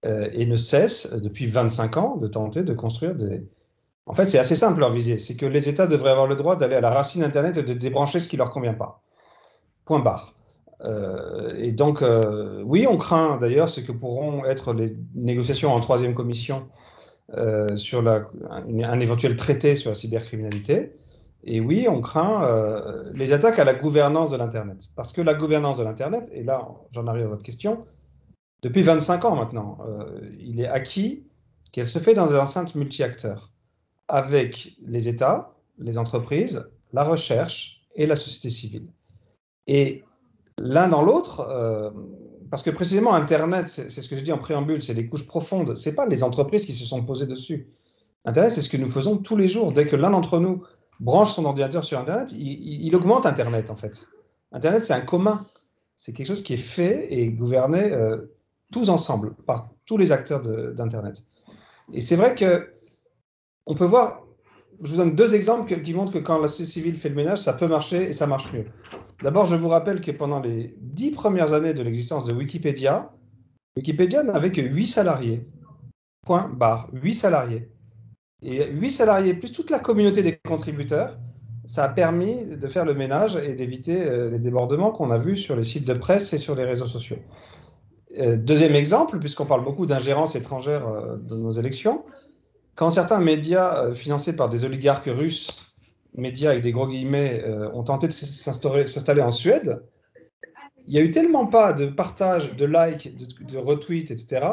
et ne cessent, depuis 25 ans, de tenter de construire des... En fait, c'est assez simple leur visée. C'est que les États devraient avoir le droit d'aller à la racine d'Internet et de débrancher ce qui ne leur convient pas. Point barre. Et donc, oui, on craint d'ailleurs ce que pourront être les négociations en troisième commission sur un éventuel traité sur la cybercriminalité. Et oui, on craint les attaques à la gouvernance de l'Internet. Parce que la gouvernance de l'Internet, et là, j'en arrive à votre question, depuis 25 ans maintenant, il est acquis qu'elle se fait dans des enceintes multi-acteurs, avec les États, les entreprises, la recherche et la société civile. Et l'un dans l'autre, parce que précisément Internet, c'est ce que je dis en préambule, c'est les couches profondes, ce n'est pas les entreprises qui se sont posées dessus. Internet, c'est ce que nous faisons tous les jours. Dès que l'un d'entre nous branche son ordinateur sur Internet, il augmente Internet en fait. Internet, c'est un commun, c'est quelque chose qui est fait et gouverné tous ensemble, par tous les acteurs d'Internet. Et c'est vrai qu'on peut voir, je vous donne deux exemples qui montrent que quand la société civile fait le ménage, ça peut marcher et ça marche mieux. D'abord, je vous rappelle que pendant les 10 premières années de l'existence de Wikipédia, Wikipédia n'avait que 8 salariés. Point barre, 8 salariés. Et 8 salariés, plus toute la communauté des contributeurs, ça a permis de faire le ménage et d'éviter les débordements qu'on a vus sur les sites de presse et sur les réseaux sociaux. Deuxième exemple, puisqu'on parle beaucoup d'ingérence étrangère dans nos élections, quand certains médias financés par des oligarques russes, médias avec des gros guillemets, ont tenté de s'installer en Suède, il n'y a eu tellement pas de partage, de likes, de retweets, etc.,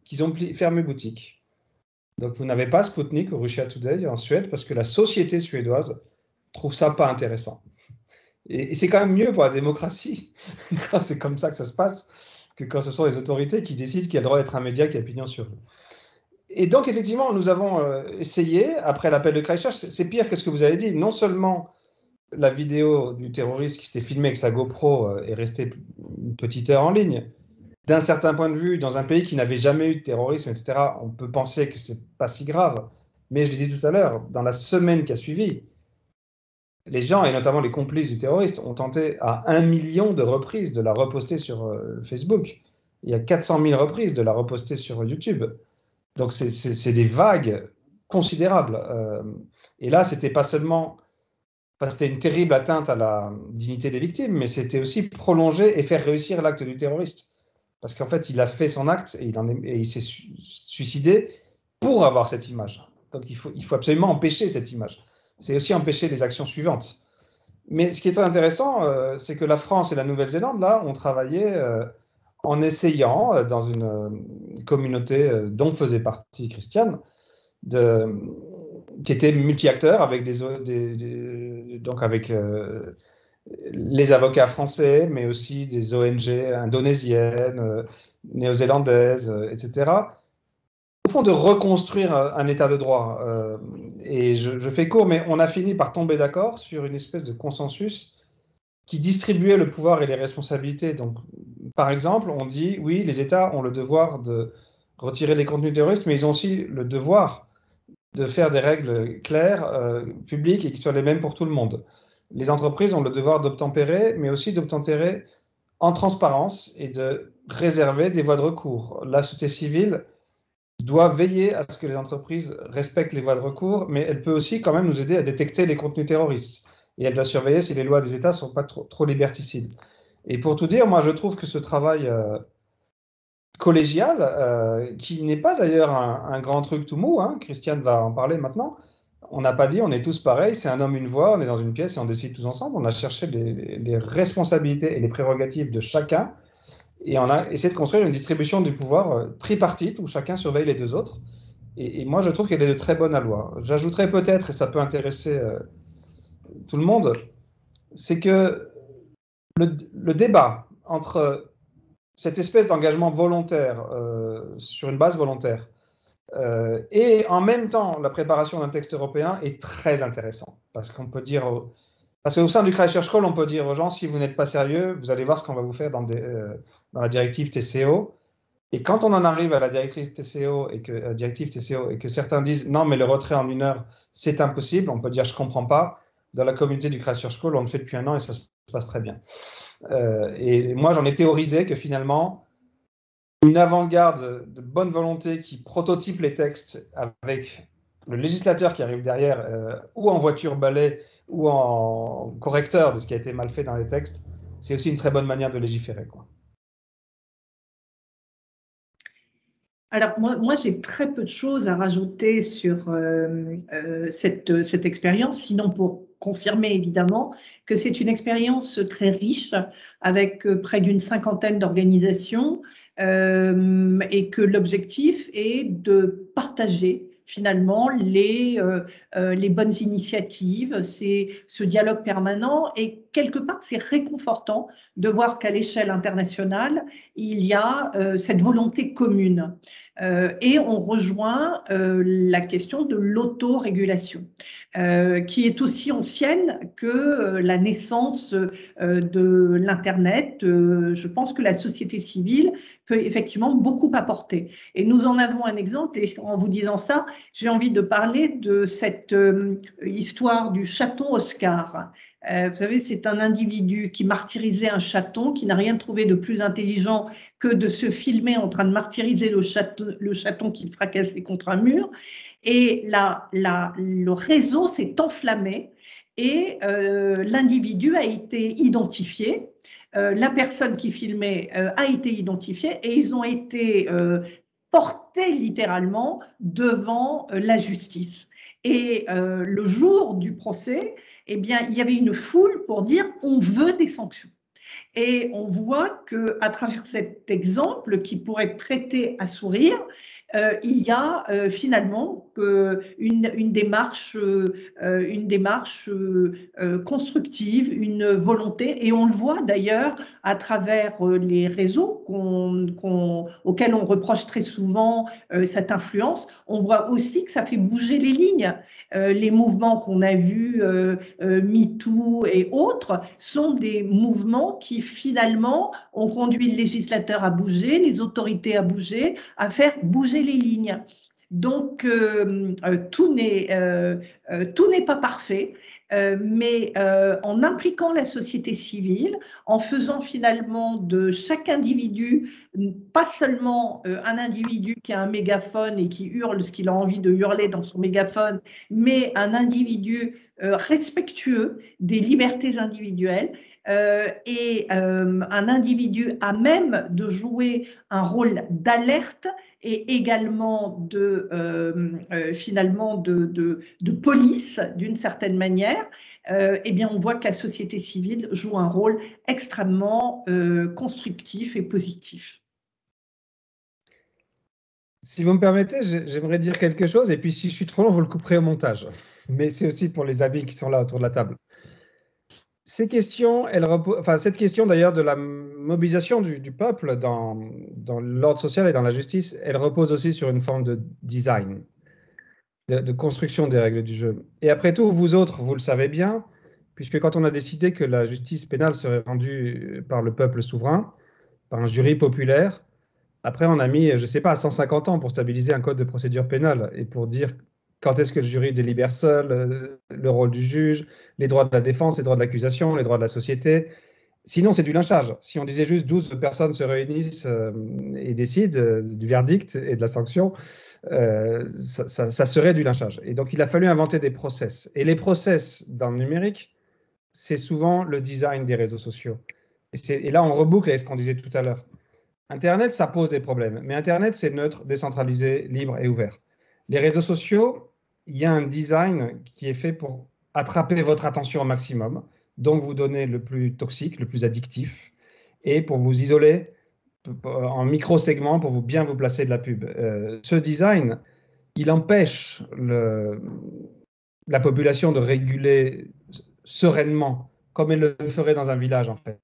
qu'ils ont fermé boutique. Donc vous n'avez pas Sputnik ou Russia Today en Suède parce que la société suédoise trouve ça pas intéressant. Et c'est quand même mieux pour la démocratie quand c'est comme ça que ça se passe que quand ce sont les autorités qui décident qu'il y a le droit d'être un média qui a pignon sur rue. Et donc effectivement, nous avons essayé, après l'appel de Christchurch, c'est pire que ce que vous avez dit, non seulement la vidéo du terroriste qui s'était filmé avec sa GoPro est restée une petite heure en ligne. D'un certain point de vue, dans un pays qui n'avait jamais eu de terrorisme, etc., on peut penser que c'est pas si grave. Mais je l'ai dit tout à l'heure, dans la semaine qui a suivi, les gens, et notamment les complices du terroriste, ont tenté à 1 million de reprises de la reposter sur Facebook. Il y a 400 000 reprises de la reposter sur YouTube. Donc c'est des vagues considérables. Et là, c'était pas seulement... C'était une terrible atteinte à la dignité des victimes, mais c'était aussi prolonger et faire réussir l'acte du terroriste. Parce qu'en fait, il a fait son acte et il s'est suicidé pour avoir cette image. Donc il faut absolument empêcher cette image. C'est aussi empêcher les actions suivantes. Mais ce qui est très intéressant, c'est que la France et la Nouvelle-Zélande, là, ont travaillé en essayant, dans une communauté dont faisait partie Christiane, qui était multi-acteurs avec donc avec les avocats français, mais aussi des ONG indonésiennes, néo-zélandaises, etc. Au fond, de reconstruire un état de droit. Et je fais court, mais on a fini par tomber d'accord sur une espèce de consensus qui distribuait le pouvoir et les responsabilités. Donc, par exemple, on dit, oui, les États ont le devoir de retirer les contenus terroristes, mais ils ont aussi le devoir de faire des règles claires, publiques, et qui soient les mêmes pour tout le monde. Les entreprises ont le devoir d'obtempérer, mais aussi d'obtempérer en transparence et de réserver des voies de recours. La société civile doit veiller à ce que les entreprises respectent les voies de recours, mais elle peut aussi quand même nous aider à détecter les contenus terroristes. Et elle doit surveiller si les lois des États ne sont pas trop liberticides. Et pour tout dire, moi je trouve que ce travail collégial, qui n'est pas d'ailleurs un grand truc tout mou, hein, Christiane va en parler maintenant, on n'a pas dit on est tous pareils, c'est un homme, une voix, on est dans une pièce et on décide tous ensemble, on a cherché les responsabilités et les prérogatives de chacun, et on a essayé de construire une distribution du pouvoir tripartite, où chacun surveille les deux autres, et moi je trouve qu'elle est de très bonne aloi. J'ajouterais peut-être, et ça peut intéresser tout le monde, c'est que le débat entre cette espèce d'engagement volontaire, sur une base volontaire, et en même temps la préparation d'un texte européen est très intéressant. Parce qu'on peut dire, parce qu'au sein du Christchurch Call, on peut dire aux gens, si vous n'êtes pas sérieux, vous allez voir ce qu'on va vous faire dans la directive TCO. Et quand on en arrive à la directive TCO et que certains disent non, mais le retrait en 1 heure, c'est impossible, on peut dire je ne comprends pas. Dans la communauté du Christchurch Call, on le fait depuis 1 an et ça se passe très bien. Et moi, j'en ai théorisé que finalement, une avant-garde de bonne volonté qui prototype les textes avec le législateur qui arrive derrière, ou en voiture balai, ou en correcteur de ce qui a été mal fait dans les textes, c'est aussi une très bonne manière de légiférer, quoi. Alors, moi j'ai très peu de choses à rajouter sur cette expérience, sinon pour confirmer évidemment que c'est une expérience très riche, avec près d'une 50aine d'organisations, et que l'objectif est de partager finalement les bonnes initiatives, c'est ce dialogue permanent, et quelque part c'est réconfortant de voir qu'à l'échelle internationale, il y a cette volonté commune. Et on rejoint la question de l'autorégulation, qui est aussi ancienne que la naissance de l'Internet. Je pense que la société civile peut effectivement beaucoup apporter. Et nous en avons un exemple, et en vous disant ça, j'ai envie de parler de cette histoire du chaton Oscar. Vous savez, c'est un individu qui martyrisait un chaton, qui n'a rien trouvé de plus intelligent que de se filmer en train de martyriser le chaton qu'il fracassait contre un mur. Et le réseau s'est enflammé et l'individu a été identifié. La personne qui filmait a été identifiée et ils ont été portés littéralement devant la justice. Et le jour du procès, eh bien, il y avait une foule pour dire on veut des sanctions. Et on voit qu'à travers cet exemple qui pourrait prêter à sourire, il y a finalement une démarche constructive, une volonté, et on le voit d'ailleurs à travers les réseaux auxquels on reproche très souvent cette influence. On voit aussi que ça fait bouger les lignes. Les mouvements qu'on a vus, MeToo et autres, sont des mouvements qui finalement ont conduit le législateur à bouger, les autorités à bouger, à faire bouger les lignes. Donc, tout n'est pas parfait, mais en impliquant la société civile, en faisant finalement de chaque individu, pas seulement un individu qui a un mégaphone et qui hurle ce qu'il a envie de hurler dans son mégaphone, mais un individu respectueux des libertés individuelles, et un individu à même de jouer un rôle d'alerte et également finalement de police d'une certaine manière, eh bien on voit que la société civile joue un rôle extrêmement constructif et positif. Si vous me permettez, j'aimerais dire quelque chose, et puis si je suis trop long, vous le couperez au montage. Mais c'est aussi pour les amis qui sont là autour de la table. Ces questions, cette question d'ailleurs de la mobilisation du peuple dans l'ordre social et dans la justice, elle repose aussi sur une forme de design, de construction des règles du jeu. Et après tout, vous autres, vous le savez bien, puisque quand on a décidé que la justice pénale serait rendue par le peuple souverain, par un jury populaire, après on a mis, je ne sais pas, 150 ans pour stabiliser un code de procédure pénale et pour dire quand est-ce que le jury délibère seul, le rôle du juge, les droits de la défense, les droits de l'accusation, les droits de la société. Sinon, c'est du lynchage. Si on disait juste 12 personnes se réunissent et décident du verdict et de la sanction, ça serait du lynchage. Et donc, il a fallu inventer des process. Et les process dans le numérique, c'est souvent le design des réseaux sociaux. Et là, on reboucle avec ce qu'on disait tout à l'heure. Internet, ça pose des problèmes. Mais Internet, c'est neutre, décentralisé, libre et ouvert. Les réseaux sociaux, il y a un design qui est fait pour attraper votre attention au maximum, donc vous donner le plus toxique, le plus addictif, et pour vous isoler en micro-segments pour bien vous placer de la pub. Ce design, il empêche la population de réguler sereinement, comme elle le ferait dans un village en fait.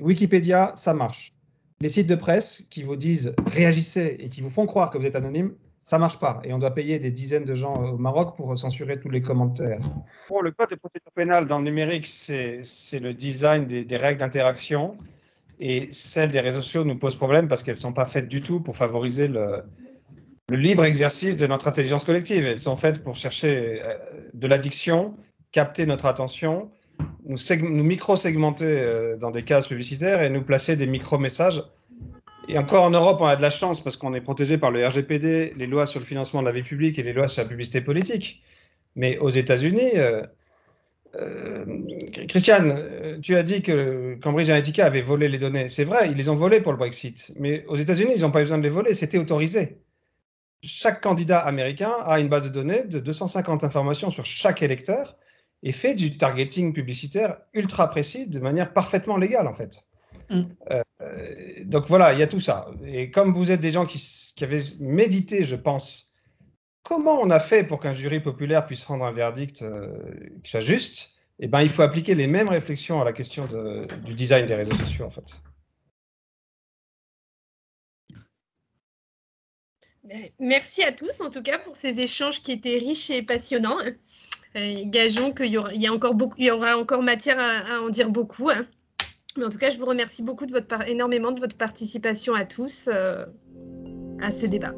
Wikipédia, ça marche. Les sites de presse qui vous disent « réagissez » et qui vous font croire que vous êtes anonyme, ça ne marche pas. Et on doit payer des dizaines de gens au Maroc pour censurer tous les commentaires. Pour le code de procédure pénale dans le numérique, c'est le design des règles d'interaction. Et celles des réseaux sociaux nous posent problème parce qu'elles ne sont pas faites du tout pour favoriser le libre exercice de notre intelligence collective. Elles sont faites pour chercher de l'addiction, capter notre attention, nous micro-segmenter dans des cases publicitaires et nous placer des micro-messages. Et encore en Europe, on a de la chance parce qu'on est protégé par le RGPD, les lois sur le financement de la vie publique et les lois sur la publicité politique. Mais aux États-Unis, Christiane, tu as dit que Cambridge Analytica avait volé les données. C'est vrai, ils les ont volées pour le Brexit. Mais aux États-Unis, ils n'ont pas eu besoin de les voler, c'était autorisé. Chaque candidat américain a une base de données de 250 informations sur chaque électeur et fait du targeting publicitaire ultra précis de manière parfaitement légale, en fait. Donc voilà, il y a tout ça. Et comme vous êtes des gens qui avaient médité, je pense, comment on a fait pour qu'un jury populaire puisse rendre un verdict qui soit juste, eh ben, il faut appliquer les mêmes réflexions à la question du design des réseaux sociaux, en fait. Merci à tous, en tout cas, pour ces échanges qui étaient riches et passionnants. Gageons qu'il y aura encore matière à en dire beaucoup. Mais en tout cas, je vous remercie beaucoup énormément de votre participation à tous à ce débat.